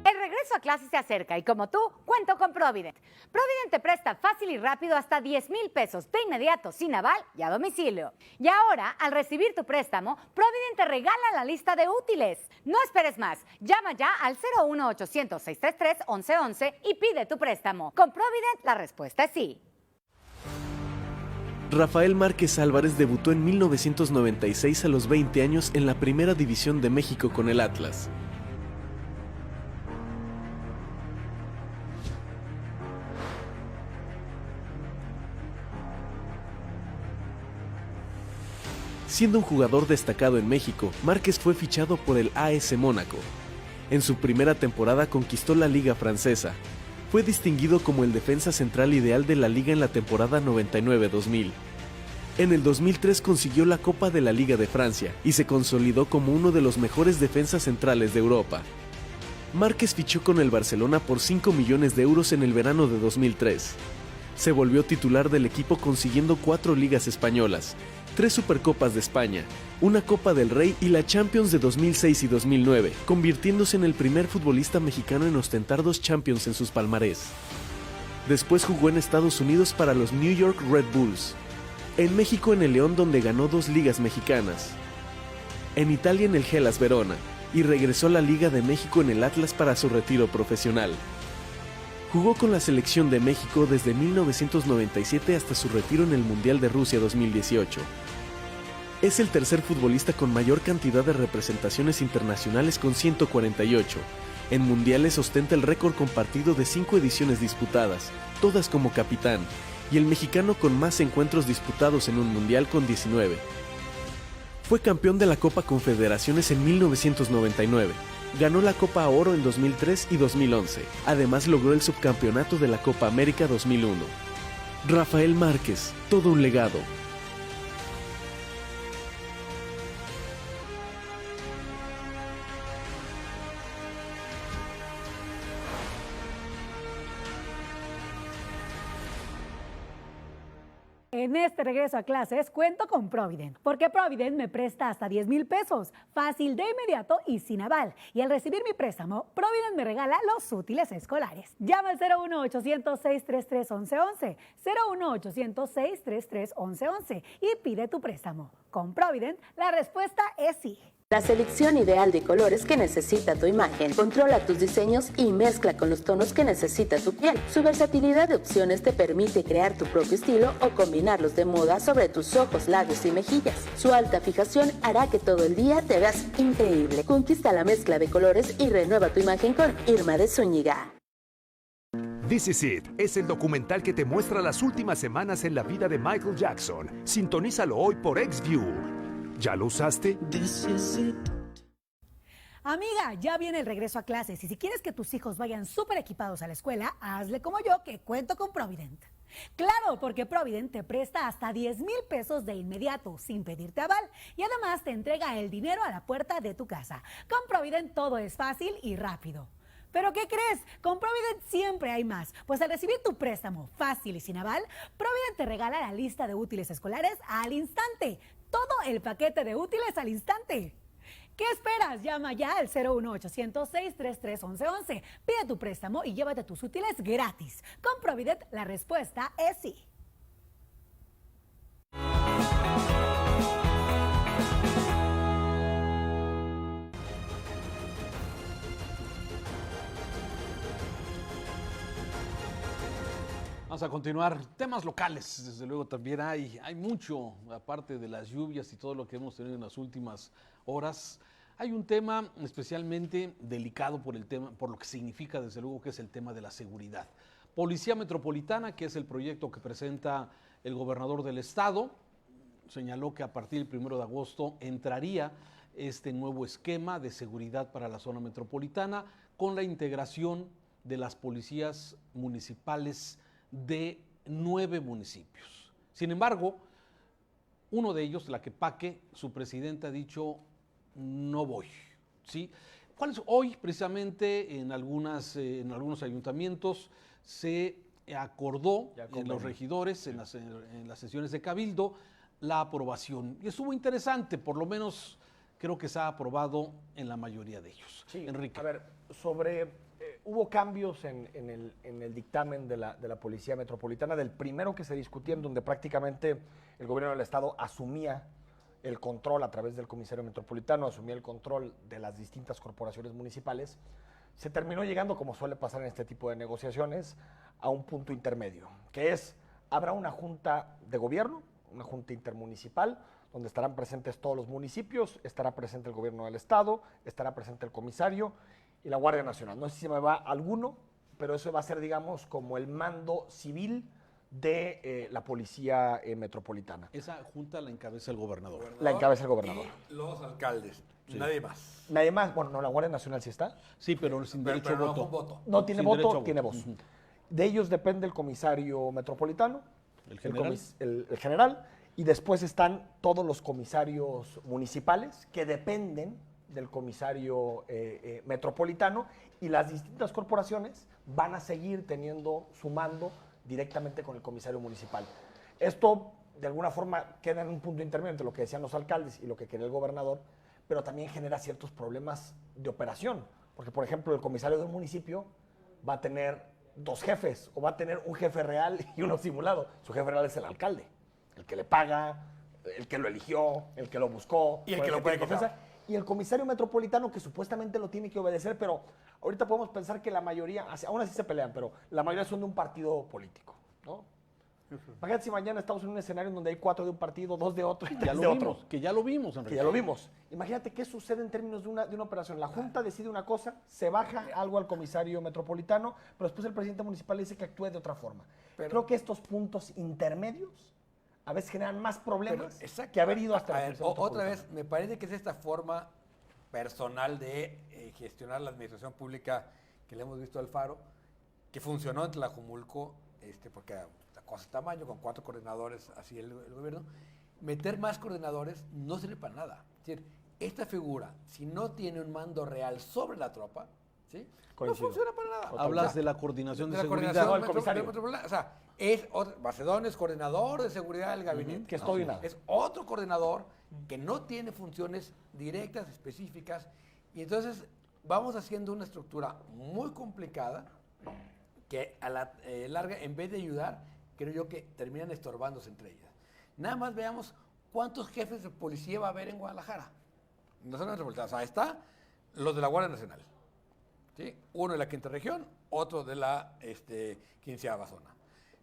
El regreso a clases se acerca y como tú, cuento con Provident. Provident te presta fácil y rápido hasta 10,000 pesos de inmediato, sin aval y a domicilio. Y ahora, al recibir tu préstamo, Provident te regala la lista de útiles. No esperes más. Llama ya al 01800-633-1111 y pide tu préstamo. Con Provident, la respuesta es sí. Rafael Márquez Álvarez debutó en 1996 a los 20 años en la Primera División de México con el Atlas. Siendo un jugador destacado en México, Márquez fue fichado por el AS Mónaco. En su primera temporada conquistó la Liga Francesa. Fue distinguido como el defensa central ideal de la liga en la temporada 99-2000. En el 2003 consiguió la Copa de la Liga de Francia y se consolidó como uno de los mejores defensas centrales de Europa. Márquez fichó con el Barcelona por 5 millones de euros en el verano de 2003. Se volvió titular del equipo consiguiendo 4 ligas españolas, 3 Supercopas de España, una Copa del Rey y la Champions de 2006 y 2009, convirtiéndose en el primer futbolista mexicano en ostentar 2 Champions en sus palmarés. Después jugó en Estados Unidos para los New York Red Bulls, en México en el León donde ganó 2 ligas mexicanas, en Italia en el Hellas Verona y regresó a la Liga de México en el Atlas para su retiro profesional. Jugó con la selección de México desde 1997 hasta su retiro en el Mundial de Rusia 2018. Es el tercer futbolista con mayor cantidad de representaciones internacionales con 148. En mundiales ostenta el récord compartido de 5 ediciones disputadas, todas como capitán, y el mexicano con más encuentros disputados en un mundial con 19. Fue campeón de la Copa Confederaciones en 1999. Ganó la Copa Oro en 2003 y 2011. Además logró el subcampeonato de la Copa América 2001. Rafael Márquez, todo un legado. En este regreso a clases cuento con Provident, porque Provident me presta hasta 10,000 pesos, fácil, de inmediato y sin aval. Y al recibir mi préstamo, Provident me regala los útiles escolares. Llama al 01800-633-1111, 01800-633-1111 y pide tu préstamo. Con Provident, la respuesta es sí. La selección ideal de colores que necesita tu imagen. Controla tus diseños y mezcla con los tonos que necesita tu piel. Su versatilidad de opciones te permite crear tu propio estilo o combinarlos de moda sobre tus ojos, labios y mejillas. Su alta fijación hará que todo el día te veas increíble. Conquista la mezcla de colores y renueva tu imagen con Irma de Zúñiga. This Is It es el documental que te muestra las últimas semanas en la vida de Michael Jackson. Sintonízalo hoy por XView. ¿Ya lo usaste? Amiga, ya viene el regreso a clases y si quieres que tus hijos vayan súper equipados a la escuela, hazle como yo, que cuento con Provident. Claro, porque Provident te presta hasta 10,000 pesos de inmediato, sin pedirte aval, y además te entrega el dinero a la puerta de tu casa. Con Provident todo es fácil y rápido. ¿Pero qué crees? Con Provident siempre hay más, pues al recibir tu préstamo fácil y sin aval, Provident te regala la lista de útiles escolares al instante. Todo el paquete de útiles al instante. ¿Qué esperas? Llama ya al 01800-633-1111. Pide tu préstamo y llévate tus útiles gratis. Con Provident la respuesta es sí. Vamos a continuar. Temas locales, desde luego también hay mucho, aparte de las lluvias y todo lo que hemos tenido en las últimas horas. Hay un tema especialmente delicado por lo que significa, desde luego, que es el tema de la seguridad. Policía Metropolitana, que es el proyecto que presenta el gobernador del estado, señaló que a partir del 1 de agosto entraría este nuevo esquema de seguridad para la zona metropolitana con la integración de las policías municipales de 9 municipios. Sin embargo, uno de ellos, Tlaquepaque, su presidente ha dicho, no voy. ¿Sí? Hoy, precisamente, en algunos ayuntamientos se acordó en los regidores, en las sesiones de Cabildo, la aprobación. Y estuvo interesante, por lo menos creo que se ha aprobado en la mayoría de ellos. Sí, Enrique. A ver, hubo cambios en el dictamen de la Policía Metropolitana, del primero que se discutía, en donde prácticamente el gobierno del estado asumía el control a través del comisario metropolitano, asumía el control de las distintas corporaciones municipales. Se terminó llegando, como suele pasar en este tipo de negociaciones, a un punto intermedio, que es, habrá una junta de gobierno, una junta intermunicipal, donde estarán presentes todos los municipios, estará presente el gobierno del estado, estará presente el comisario y la Guardia Nacional. No sé si se me va alguno, pero eso va a ser, digamos, como el mando civil de la Policía Metropolitana. Esa junta la encabeza el gobernador. La encabeza el gobernador. Y los alcaldes, sí. Nadie más. Nadie más, bueno, no, la Guardia Nacional sí está. Sí, pero sin derecho a voto. No tiene Sin voto, derecho a tiene voto. voz. De ellos depende el comisario metropolitano, el general, el general, y después están todos los comisarios municipales que dependen del comisario metropolitano, y las distintas corporaciones van a seguir teniendo su mando directamente con el comisario municipal. Esto, de alguna forma, queda en un punto intermedio entre lo que decían los alcaldes y lo que quería el gobernador, pero también genera ciertos problemas de operación, porque, por ejemplo, el comisario del municipio va a tener 2 jefes, o va a tener un jefe real y uno simulado. Su jefe real es el alcalde, el que le paga, el que lo eligió, el que lo buscó. Y el que lo puede quitar. Y el comisario metropolitano, que supuestamente lo tiene que obedecer, pero ahorita podemos pensar que la mayoría, aún así se pelean, pero la mayoría son de un partido político, ¿no? Imagínate si mañana estamos en un escenario en donde hay 4 de un partido, 2 de otro y 3 de otro. Que ya lo vimos, Enrique. Que ya lo vimos. Imagínate qué sucede en términos de una operación. La Junta decide una cosa, se baja algo al comisario metropolitano, pero después el presidente municipal dice que actúe de otra forma. Creo que estos puntos intermedios a veces generan más problemas que haber ido hasta la otra vez, me parece que es esta forma personal de gestionar la administración pública que le hemos visto al Faro, que funcionó en Tlajumulco, porque la cosa de tamaño, con 4 coordinadores, así el gobierno. Meter más coordinadores no sirve para nada. Es decir, esta figura, si no tiene un mando real sobre la tropa, ¿sí? No funciona para nada. Hablas de la coordinación de seguridad. Coordinación, o sea, Macedonio es coordinador de seguridad del gabinete. Que es todo y nada. Es otro coordinador que no tiene funciones directas, específicas, y entonces vamos haciendo una estructura muy complicada que a la larga, en vez de ayudar, creo yo que terminan estorbándose entre ellas. Nada más veamos cuántos jefes de policía va a haber en Guadalajara. En la zona metropolitana. O sea, está los de la Guardia Nacional. ¿Sí? Uno de la quinta región, otro de la quinceava zona.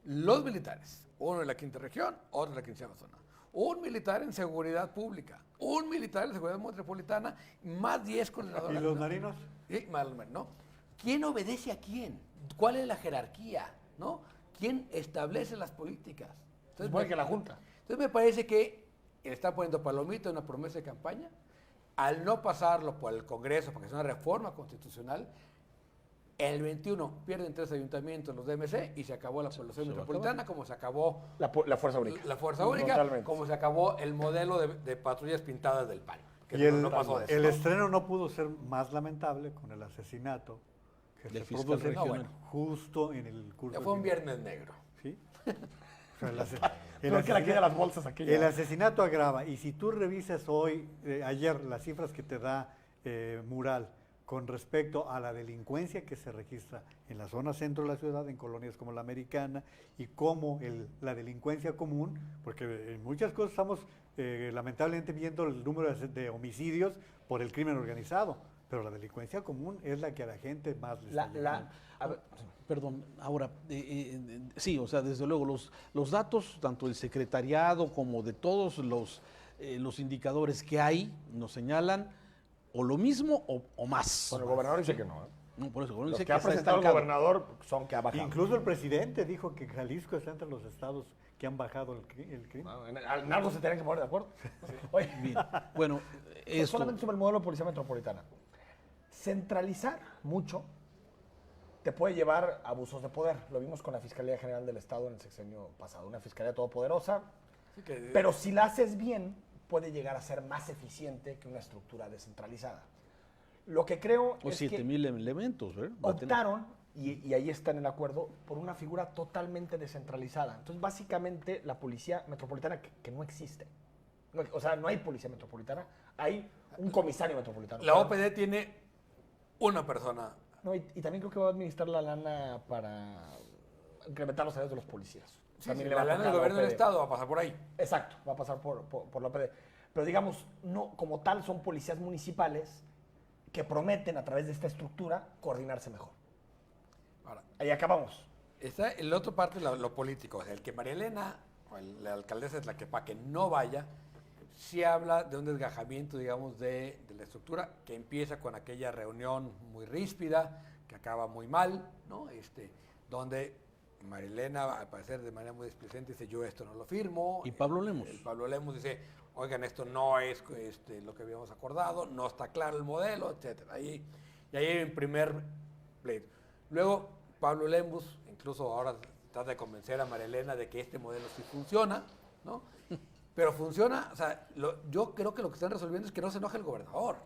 Los militares, uno de la quinta región, otro de la quinceava zona. Un militar en seguridad pública, un militar en seguridad metropolitana, más 10 coordinadores. ¿Y los marinos? Sí, ¿no? ¿Quién obedece a quién? ¿Cuál es la jerarquía? ¿No? ¿Quién establece las políticas? Entonces, Igual que la Junta. Entonces me parece que le está poniendo palomita una promesa de campaña. Al no pasarlo por el Congreso, porque es una reforma constitucional, el 21 pierden 3 ayuntamientos los DMC y se acabó la población metropolitana, como se acabó la Fuerza Única. La Fuerza Única, Totalmente. como se acabó el modelo de patrullas pintadas del PAN. Que Y no pasó de eso, el ¿no? estreno no pudo ser más lamentable con el asesinato que Del se fiscal produce regional. justo en el curso. Ya fue un viernes negro. ¿Sí? O sea, Creo que la queda las bolsas aquella. El asesinato agrava. Y si tú revisas hoy, ayer, las cifras que te da Mural con respecto a la delincuencia que se registra en la zona centro de la ciudad, en colonias como la Americana, y cómo la delincuencia común, porque en muchas cosas estamos lamentablemente viendo el número de homicidios por el crimen organizado, pero la delincuencia común es la que a la gente más le está llegando. Perdón, ahora, sí, o sea, desde luego, los datos, tanto del secretariado como de todos los indicadores que hay, nos señalan o lo mismo o más. Bueno, el gobernador dice que no. No, por eso, Los dice que ha está presentado el estancado. gobernador son que ha bajado. Incluso el presidente dijo que Jalisco está entre los estados que han bajado el crimen. No, en algo se tienen que poner de acuerdo. Oye, Bien. Bueno, esto, solamente sobre el modelo de policía metropolitana. Centralizar mucho te puede llevar a abusos de poder. Lo vimos con la Fiscalía General del Estado en el sexenio pasado. Una fiscalía todopoderosa, pero si la haces bien, puede llegar a ser más eficiente que una estructura descentralizada. Lo que creo o es 7,000 elementos, ¿verdad? optaron, y ahí está en el acuerdo, por una figura totalmente descentralizada. Entonces, básicamente, la policía metropolitana, que no existe. O sea, no hay policía metropolitana, hay un comisario metropolitano. La OPD tiene una persona. No, y también creo que va a administrar la lana para incrementar los salarios de los policías. Sí, la lana del gobierno del Estado va a pasar por ahí. Exacto, va a pasar por la OPD. Pero digamos, no como tal son policías municipales que prometen a través de esta estructura coordinarse mejor. Ahora, ahí acabamos. Está el otro parte, lo político. O sea, el que María Elena, o la alcaldesa de Tlaquepaque, no vaya, sí habla de un desgajamiento, digamos, de la estructura que empieza con aquella reunión muy ríspida, que acaba muy mal, ¿no? Donde María Elena, al parecer de manera muy displicente, dice, yo esto no lo firmo. Y Pablo Lemos. Pablo Lemos dice, oigan, esto no es lo que habíamos acordado, no está claro el modelo, etcétera. Y ahí hay un primer pleito. Luego, Pablo Lemos, incluso ahora trata de convencer a María Elena de que este modelo sí funciona, ¿no? Pero funciona, o sea, yo creo que lo que están resolviendo es que no se enoje el gobernador.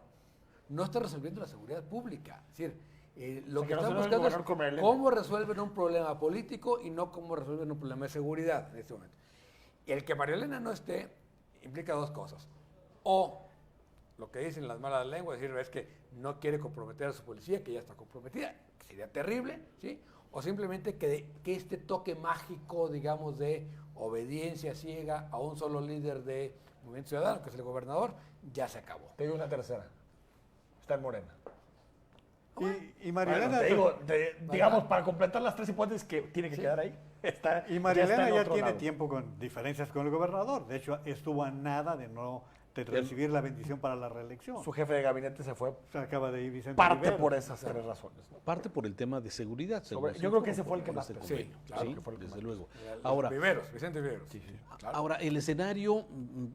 No está resolviendo la seguridad pública. Es decir, lo que están buscando es cómo resuelven un problema político y no cómo resuelven un problema de seguridad en este momento. Y el que María Elena no esté implica dos cosas. O lo que dicen las malas lenguas, es que no quiere comprometer a su policía, que ya está comprometida, que sería terrible, ¿sí? O simplemente que este toque mágico, digamos, de obediencia ciega a un solo líder de Movimiento Ciudadano, que es el gobernador, ya se acabó. Te digo una tercera. Está en Morena. Y María Elena, digamos, para completar las tres hipótesis que tiene que quedar ahí. Y María Elena ya tiene tiempo con diferencias con el gobernador. De hecho, estuvo a nada de recibir la bendición para la reelección. Su jefe de gabinete se fue. Se acaba de ir Vicente Parte Rivera. por esas tres razones, ¿no? Parte por el tema de seguridad. Yo creo que ese fue el que más. Sí, claro, que fue el que desde luego. Ahora, Vicente Viveros. Claro. Ahora, el escenario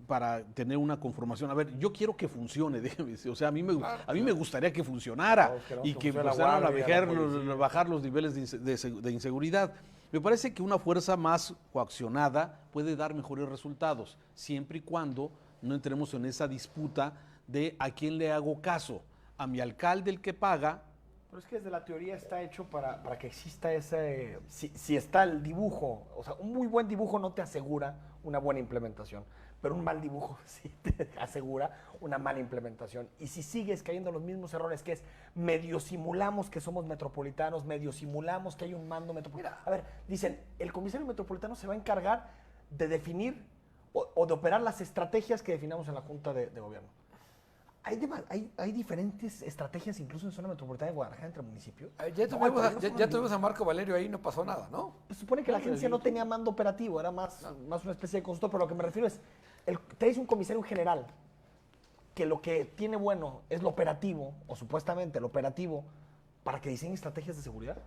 para tener una conformación. A ver, yo quiero que funcione, déjeme decir. O sea, a mí me gustaría que funcionara y que empezaran a bajar los niveles de inseguridad. Me parece que una fuerza más coaccionada puede dar mejores resultados, siempre y cuando no entremos en esa disputa de a quién le hago caso, a mi alcalde el que paga Pero es que desde la teoría está hecho para que exista ese... Si está el dibujo, o sea, un muy buen dibujo no te asegura una buena implementación, pero un mal dibujo sí te asegura una mala implementación. Y si sigues cayendo en los mismos errores, que es medio simulamos que somos metropolitanos, medio simulamos que hay un mando metropolitano. A ver, dicen, el comisario metropolitano se va a encargar de definir o de operar las estrategias que definamos en la Junta de Gobierno. Hay diferentes estrategias incluso en zona metropolitana de Guadalajara entre municipios. Ya tuvimos a Marco Valerio ahí, no pasó nada, ¿no? Pues supone que la agencia no tenía mando operativo, era más una especie de consultor, pero lo que me refiero es, traes un comisario general que lo que tiene bueno es lo operativo, o supuestamente lo operativo, para que diseñe estrategias de seguridad.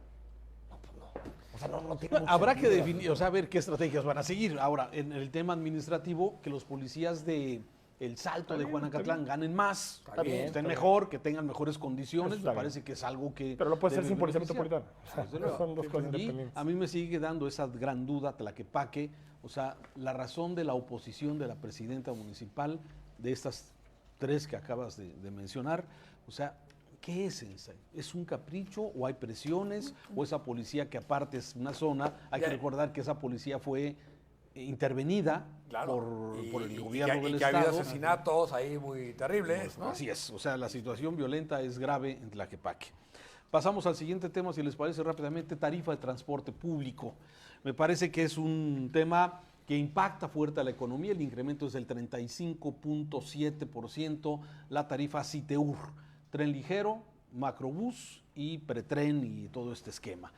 No, pues no. O sea, no tiene mucho Habrá que sentido. definir, o sea, ver qué estrategias van a seguir. Ahora, en el tema administrativo, que los policías de El Salto de Juanacatlán ganen más, estén mejor, que tengan mejores condiciones, me parece que es algo que... Pero lo puede ser debe sin policía beneficiar. metropolitana. Son dos cosas Y independientes. a mí me sigue dando esa gran duda, Tlaquepaque, o sea, la razón de la oposición de la presidenta municipal, de estas tres que acabas de mencionar, o sea, ¿qué es esa? ¿Es un capricho o hay presiones? ¿O esa policía que aparte es una zona? Hay que recordar que esa policía fue intervenida por el gobierno del y que Estado. ha habido asesinatos ahí muy terribles, ¿no? Así es, o sea, la situación violenta es grave en Tlaquepaque. Pasamos al siguiente tema, si les parece rápidamente, tarifa de transporte público. Me parece que es un tema que impacta fuerte a la economía, el incremento es del 35.7%, la tarifa Citeur, tren ligero, macrobús y pretren y todo este esquema.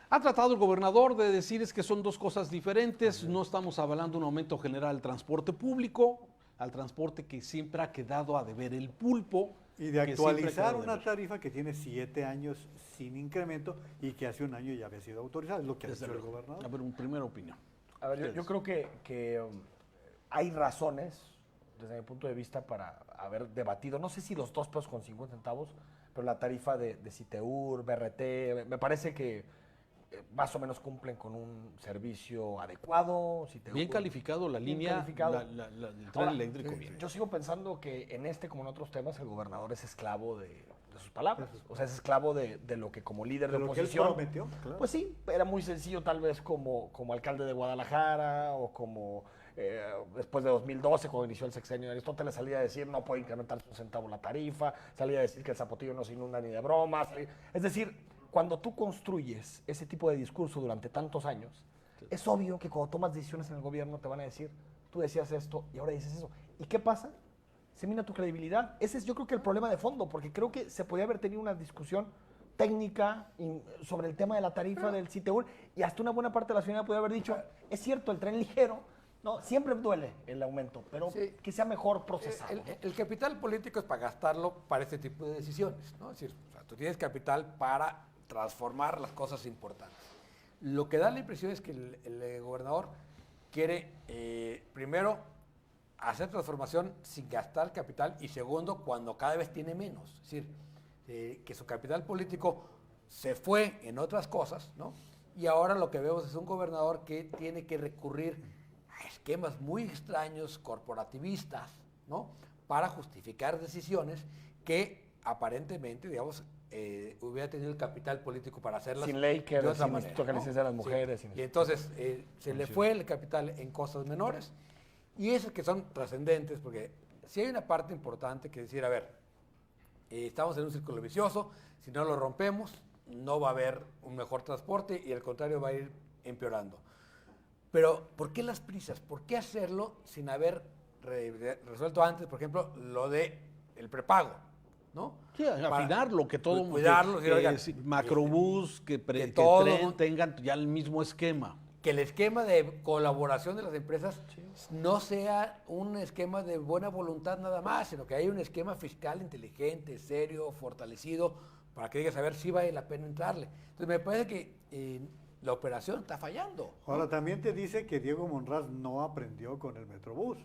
Ha tratado el gobernador de decir es que son dos cosas diferentes, no estamos avalando un aumento general al transporte público, al transporte que siempre ha quedado a deber el pulpo. Y de actualizar una tarifa que tiene 7 años sin incremento y que hace un año ya había sido autorizada, es lo que ha dicho el gobernador. A ver, una primera opinión. A ver, yo creo que hay razones, desde mi punto de vista, para haber debatido, no sé si los 2 pesos con 50 centavos, pero la tarifa de Citeur, BRT, me parece que más o menos cumplen con un servicio adecuado. Bien calificado la línea, el tren eléctrico. Bien. Yo sigo pensando que en este, como en otros temas, el gobernador es esclavo de sus palabras. O sea, es esclavo de lo que como líder de oposición... Lo que él prometió, claro. Pues sí, era muy sencillo tal vez como alcalde de Guadalajara o como después de 2012, cuando inició el sexenio de Aristóteles, salía a decir no puede incrementarse un centavo la tarifa, salía a decir que el Zapotillo no se inunda ni de bromas. Es decir, cuando tú construyes ese tipo de discurso durante tantos años, es obvio que cuando tomas decisiones en el gobierno te van a decir, tú decías esto y ahora dices eso. ¿Y qué pasa? Se mina tu credibilidad. Ese es yo creo que el problema de fondo, porque creo que se podía haber tenido una discusión técnica sobre el tema de la tarifa del Citeur y hasta una buena parte de la ciudadanía podía haber dicho, es cierto, el tren ligero, no, siempre duele el aumento, pero que sea mejor procesado. El capital político es para gastarlo para este tipo de decisiones, ¿no? Es decir, o sea, tú tienes capital para transformar las cosas importantes. Lo que da la impresión es que el gobernador quiere, primero, hacer transformación sin gastar capital y segundo, cuando cada vez tiene menos. Es decir, que su capital político se fue en otras cosas, ¿no? Y ahora lo que vemos es un gobernador que tiene que recurrir a esquemas muy extraños, corporativistas, ¿no? Para justificar decisiones que aparentemente, digamos, hubiera tenido el capital político para hacerlas sin ley, que de otra sin manera, instituto que ¿no? licencia a las mujeres. Sí. Y entonces se le fue el capital en cosas menores y esas que son trascendentes, porque si hay una parte importante que decir, a ver, estamos en un círculo vicioso, si no lo rompemos, no va a haber un mejor transporte y al contrario va a ir empeorando. Pero, ¿por qué las prisas? ¿Por qué hacerlo sin haber resuelto antes, por ejemplo, lo de el prepago? ¿No? Sí, afinarlo, que todo cuidarlo, macrobús, que tren tengan ya el mismo esquema. Que el esquema de colaboración de las empresas no sea un esquema de buena voluntad nada más, sino que haya un esquema fiscal inteligente, serio, fortalecido, para que digas a ver si vale la pena entrarle. Entonces me parece que la operación está fallando. Ahora también te dice que Diego Monraz no aprendió con el Metrobús,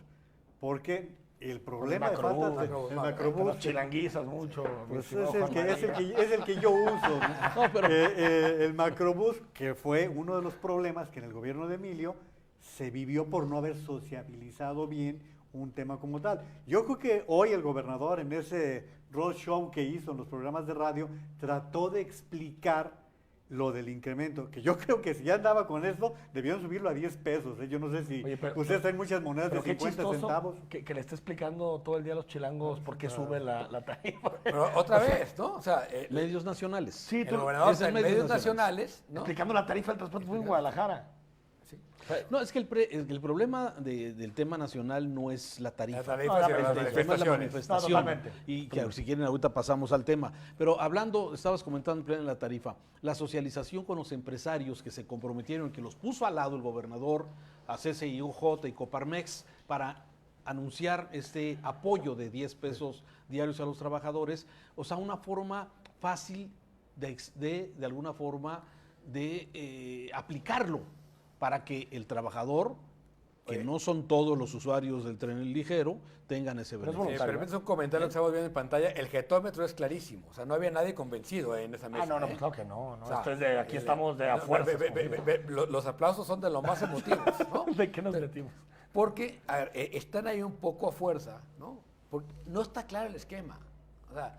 porque el problema de falta del Macrobús, los chilanguizas mucho. Pues es el que yo uso. No, pero el Macrobús, que fue uno de los problemas que en el gobierno de Emilio se vivió por no haber sociabilizado bien un tema como tal. Yo creo que hoy el gobernador en ese roadshow que hizo en los programas de radio trató de explicar lo del incremento, que yo creo que si ya andaba con eso, debieron subirlo a 10 pesos. Yo no sé si ustedes traen muchas monedas de 50 centavos. Que le está explicando todo el día a los chilangos por qué sube la tarifa. Pero otra vez, ¿no? O sea, medios nacionales. Sí, el gobernador en medios nacionales, ¿no? Explicando la tarifa del transporte público en Guadalajara. Sí. No, es que el problema del tema nacional no es la tarifa. El tema es la manifestación. Y que si quieren ahorita pasamos al tema. Pero hablando, estabas comentando en plena la tarifa, la socialización con los empresarios que se comprometieron, que los puso al lado el gobernador, a CCIUJ y Coparmex, para anunciar este apoyo de 10 pesos diarios a los trabajadores, o sea, una forma fácil de alguna forma de aplicarlo, para que el trabajador, que no son todos los usuarios del tren ligero, tengan ese beneficio. Permítame un comentario que estamos viendo en pantalla. El jetómetro es clarísimo. O sea, no había nadie convencido en esa mesa. No, pues claro que no. O sea, esto es de, aquí estamos de a fuerza. Los aplausos son de lo más emotivos, ¿no? ¿De qué nos metimos? Porque, a ver, están ahí un poco a fuerza, ¿no? Porque no está claro el esquema. O sea,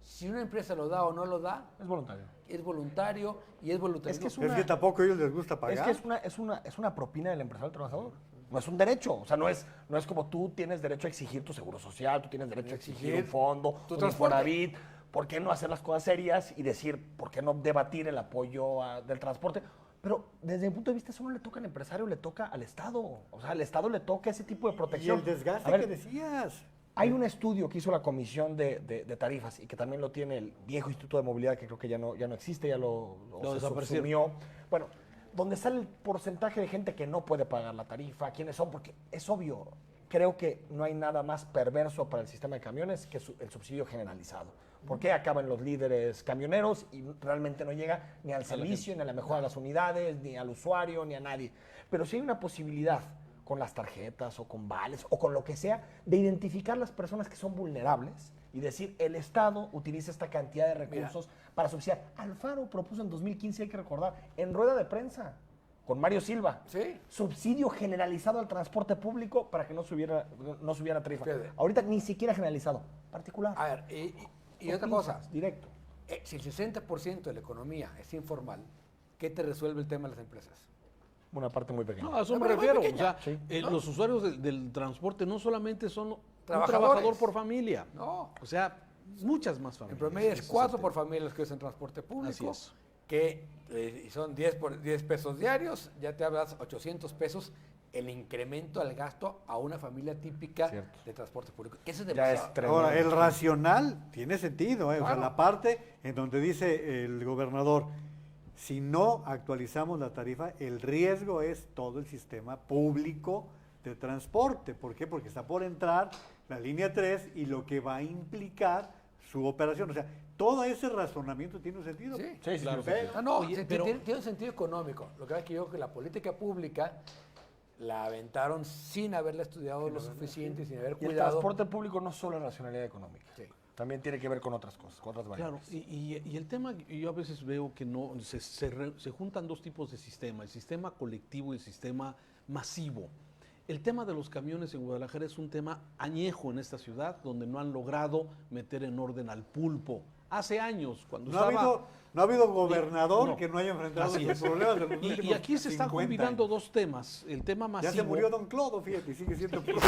si una empresa lo da o no lo da, es voluntario. Es voluntario y es voluntario. Es que tampoco a ellos les gusta pagar. Es que es una propina del empresario al trabajador. No es un derecho. O sea, no es como tú tienes derecho a exigir tu seguro social, tú tienes derecho a exigir un fondo, un Infonavit. ¿Por qué no hacer las cosas serias y decir, por qué no debatir el apoyo del transporte? Pero desde mi punto de vista eso no le toca al empresario, le toca al Estado. O sea, al Estado le toca ese tipo de protección. Y el desgaste que decías. Hay un estudio que hizo la Comisión de Tarifas y que también lo tiene el viejo Instituto de Movilidad, que creo que ya no existe, ya lo se subsumió. Bueno, donde sale el porcentaje de gente que no puede pagar la tarifa, quiénes son, porque es obvio, creo que no hay nada más perverso para el sistema de camiones que el subsidio generalizado. Porque acaban los líderes camioneros y realmente no llega ni al servicio, ni a la mejora de las unidades, ni al usuario, ni a nadie. Pero si hay una posibilidad con las tarjetas o con vales o con lo que sea, de identificar las personas que son vulnerables y decir, el Estado utiliza esta cantidad de recursos para subsidiar. Alfaro propuso en 2015, hay que recordar, en rueda de prensa, con Mario Silva, subsidio generalizado al transporte público para que no subiera la tarifa. Ahorita ni siquiera generalizado, particular. A ver, y otra cosa, directo. Si el 60% de la economía es informal, ¿qué te resuelve el tema de las empresas? Una parte muy pequeña. No, a eso me refiero. O sea, los usuarios del transporte no solamente son un trabajador por familia. No. O sea, muchas más familias. En promedio es 4 por familia los que usan transporte público. Así es. Que son 10 pesos diarios, ya te hablas 800 pesos el incremento al gasto a una familia típica de transporte público. Eso es demasiado. Ahora, el racional tiene sentido, claro. O sea, la parte en donde dice el gobernador, si no actualizamos la tarifa, el riesgo es todo el sistema público de transporte. ¿Por qué? Porque está por entrar la línea 3 y lo que va a implicar su operación. O sea, todo ese razonamiento tiene un sentido. Sí, claro. Tiene un sentido económico. Lo que pasa es que yo creo que la política pública la aventaron sin haberla estudiado lo suficiente, sin haber cuidado. Y el transporte público no solo es racionalidad económica. Sí. También tiene que ver con otras cosas, con otras variables. Claro, y el tema, yo a veces veo que no se juntan dos tipos de sistema, el sistema colectivo y el sistema masivo. El tema de los camiones en Guadalajara es un tema añejo en esta ciudad, donde no han logrado meter en orden al pulpo. Hace años, cuando no ha habido gobernador que no haya enfrentado esos problemas de los últimos y aquí se están combinando dos temas. El tema masivo. Ya se murió Don Clodo, fíjate, sigue siendo el pulpo.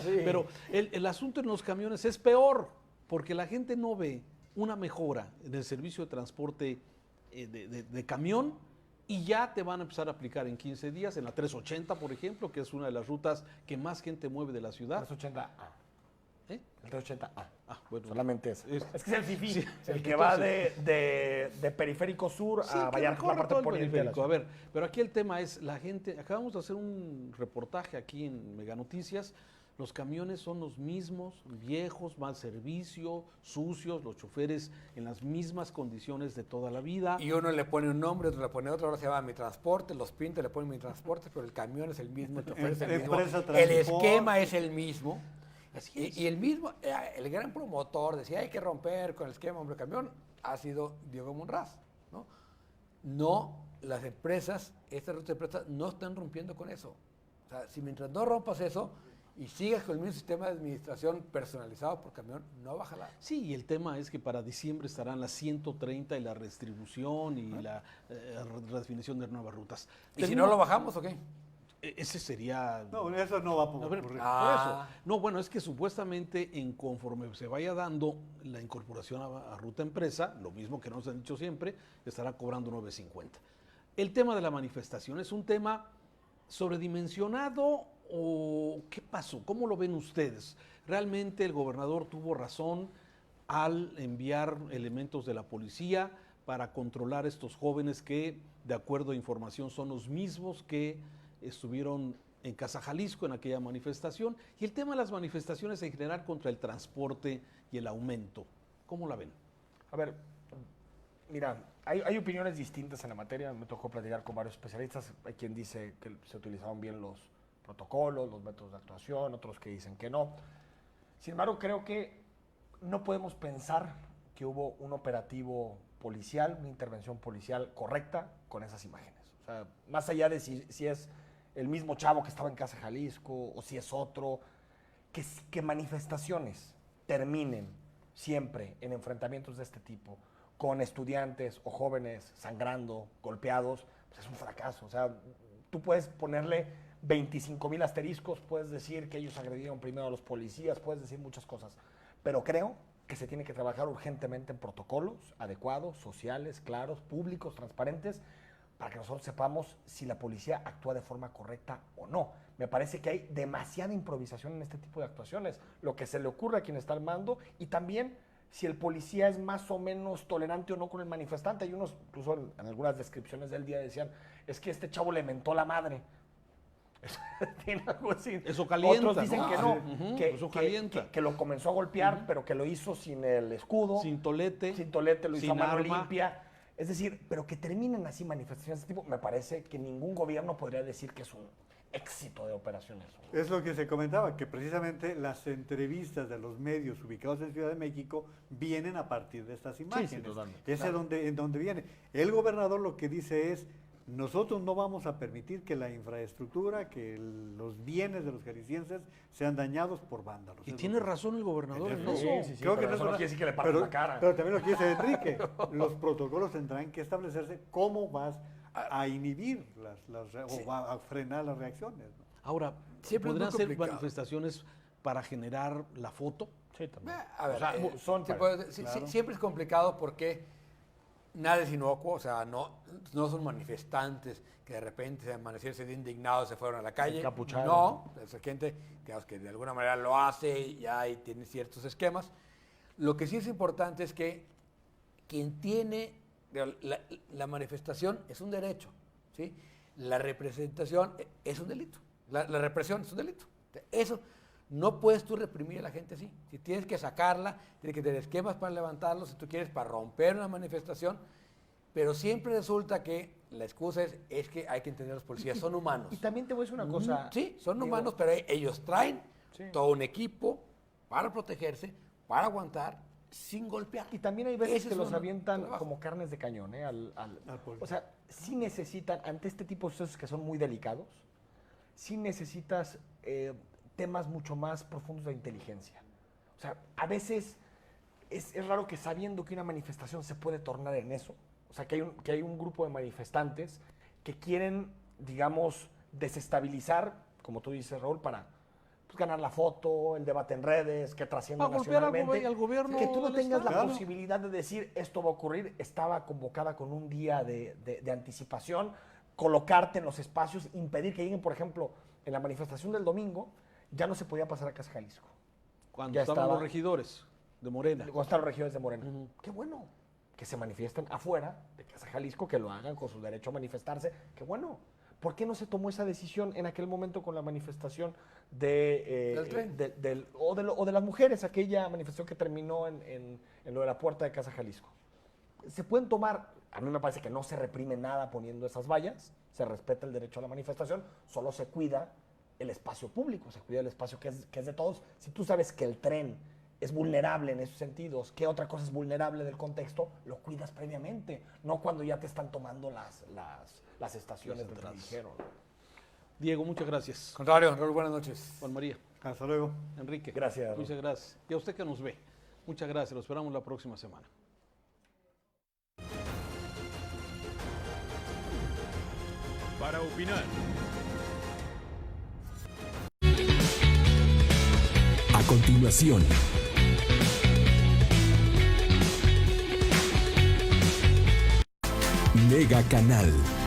Pero el asunto en los camiones es peor, porque la gente no ve una mejora en el servicio de transporte de camión y ya te van a empezar a aplicar en 15 días, en la 380, por ejemplo, que es una de las rutas que más gente mueve de la ciudad. 380A. El 380A. Bueno, solamente eso. Es que es el FIFI, sí, el que va de Periférico Sur a Vallarta, la parte poniente. A ver, pero aquí el tema es la gente. Acabamos de hacer un reportaje aquí en Mega Noticias. Los camiones son los mismos, viejos, mal servicio, sucios, los choferes en las mismas condiciones de toda la vida. Y uno le pone un nombre, otro le pone otro, ahora se llama Mi Transporte, los pinta, le ponen Mi Transporte, pero el camión es el mismo, el chofer es el mismo, el esquema es el mismo. Y el mismo, el gran promotor decía hay que romper con el esquema hombre-camión, ha sido Diego Monraz, ¿no? No, las empresas, estas empresas no están rompiendo con eso. O sea, si mientras no rompas eso, y sigas con el mismo sistema de administración personalizado por camión, no va a jalar. Sí, y el tema es que para diciembre estarán las 130 y la redistribución y la redefinición de nuevas rutas. ¿Y si no lo bajamos o qué? Ese sería... No, eso no va a A ver, ocurrir. por eso. No, bueno, es que supuestamente conforme se vaya dando la incorporación a ruta empresa, lo mismo que nos han dicho siempre, estará cobrando 9.50. El tema de la manifestación es un tema sobredimensionado o ¿qué pasó? ¿Cómo lo ven ustedes? ¿Realmente el gobernador tuvo razón al enviar elementos de la policía para controlar a estos jóvenes que, de acuerdo a información, son los mismos que estuvieron en Casa Jalisco en aquella manifestación? Y el tema de las manifestaciones en general contra el transporte y el aumento, ¿cómo la ven? A ver, mira, hay opiniones distintas en la materia. Me tocó platicar con varios especialistas. Hay quien dice que se utilizaron bien los protocolos, los métodos de actuación, otros que dicen que no. Sin embargo, creo que no podemos pensar que hubo un operativo policial, una intervención policial correcta con esas imágenes. O sea, más allá de si es el mismo chavo que estaba en Casa Jalisco o si es otro, que manifestaciones terminen siempre en enfrentamientos de este tipo, con estudiantes o jóvenes sangrando, golpeados, pues es un fracaso. O sea, tú puedes ponerle 25,000 asteriscos, puedes decir que ellos agredieron primero a los policías, puedes decir muchas cosas, pero creo que se tiene que trabajar urgentemente en protocolos adecuados, sociales, claros, públicos, transparentes, para que nosotros sepamos si la policía actúa de forma correcta o no. Me parece que hay demasiada improvisación en este tipo de actuaciones, lo que se le ocurre a quien está al mando, y también si el policía es más o menos tolerante o no con el manifestante. Hay unos, incluso en algunas descripciones del día decían, es que este chavo le mentó la madre. Tiene algo así. Eso calienta. Otros dicen ¿no? que no, Eso calienta. que lo comenzó a golpear, pero que lo hizo sin el escudo. Sin tolete. Sin tolete, lo hizo sin a mano arma. limpia. Es decir, pero que terminen así manifestaciones de este tipo, me parece que ningún gobierno podría decir que es un éxito de operaciones. Es lo que se comentaba, que precisamente las entrevistas de los medios ubicados en Ciudad de México vienen a partir de estas imágenes. Sí, totalmente. Ese es en donde viene. El gobernador lo que dice es, nosotros no vamos a permitir que la infraestructura, que los bienes de los jaliscienses sean dañados por vándalos. Y tiene razón el gobernador en eso. Sí, Creo que pero eso no quiere decir que le partan la cara. Pero también lo que dice Enrique, los protocolos tendrán que establecerse cómo vas a inhibir o a frenar las reacciones, ¿no? Ahora, Siempre es ¿podrán muy ser complicado. manifestaciones para generar la foto? Sí, también. A ver, O sea, son se para- puede- claro. siempre es complicado porque nada es inocuo, o sea, no son manifestantes que de repente se amanecieron indignados, se fueron a la calle. Encapuchados. No, es gente digamos, que de alguna manera lo hace y ya y tiene ciertos esquemas. Lo que sí es importante es que quien tiene la manifestación es un derecho, ¿sí? La representación es un delito, la represión es un delito. Eso no puedes tú reprimir a la gente así. Si tienes que sacarla, tienes que tener esquemas para levantarlo, si tú quieres para romper una manifestación, pero siempre resulta que la excusa es que hay que entender a los policías, son humanos. Y también te voy a decir una cosa. Sí, son Diego, humanos, pero ellos traen Sí. todo un equipo para protegerse, para aguantar, sin golpear. Y también hay veces Ese que es los un avientan trabajo. como carnes de cañón, ¿eh? policía. O sea, sí necesitan, ante este tipo de sucesos que son muy delicados, sí necesitas temas mucho más profundos de inteligencia. O sea, a veces es raro que sabiendo que una manifestación se puede tornar en eso, o sea, que hay un grupo de manifestantes que quieren, digamos, desestabilizar, como tú dices, Raúl, para pues, ganar la foto, el debate en redes, que trascienda Para golpear nacionalmente. al gobierno Que tú no del tengas la Estado. posibilidad de decir esto va a ocurrir, estaba convocada con un día de anticipación, colocarte en los espacios, impedir que lleguen, por ejemplo, en la manifestación del domingo, ya no se podía pasar a Casa Jalisco. Cuando Ya estaban estaba- los regidores de Morena. Cuando están los regidores de Morena. Qué bueno que se manifiesten afuera de Casa Jalisco, que lo hagan con su derecho a manifestarse. Qué bueno. ¿Por qué no se tomó esa decisión en aquel momento con la manifestación Del tren. o de las mujeres, aquella manifestación que terminó en lo de la puerta de Casa Jalisco? Se pueden tomar, a mí me parece que no se reprime nada poniendo esas vallas, se respeta el derecho a la manifestación, solo se cuida el espacio público, se cuida el espacio que es de todos. Si tú sabes que el tren es vulnerable en esos sentidos, ¿qué otra cosa es vulnerable del contexto? Lo cuidas previamente, no cuando ya te están tomando las estaciones Las del entradas. dijeron. Diego, muchas gracias. Contrario, Raúl, buenas noches. Juan María. Hasta luego. Enrique. Gracias. Muchas gracias. Y a usted que nos ve. Muchas gracias. Lo esperamos la próxima semana. Para opinar. A continuación, Mega Canal.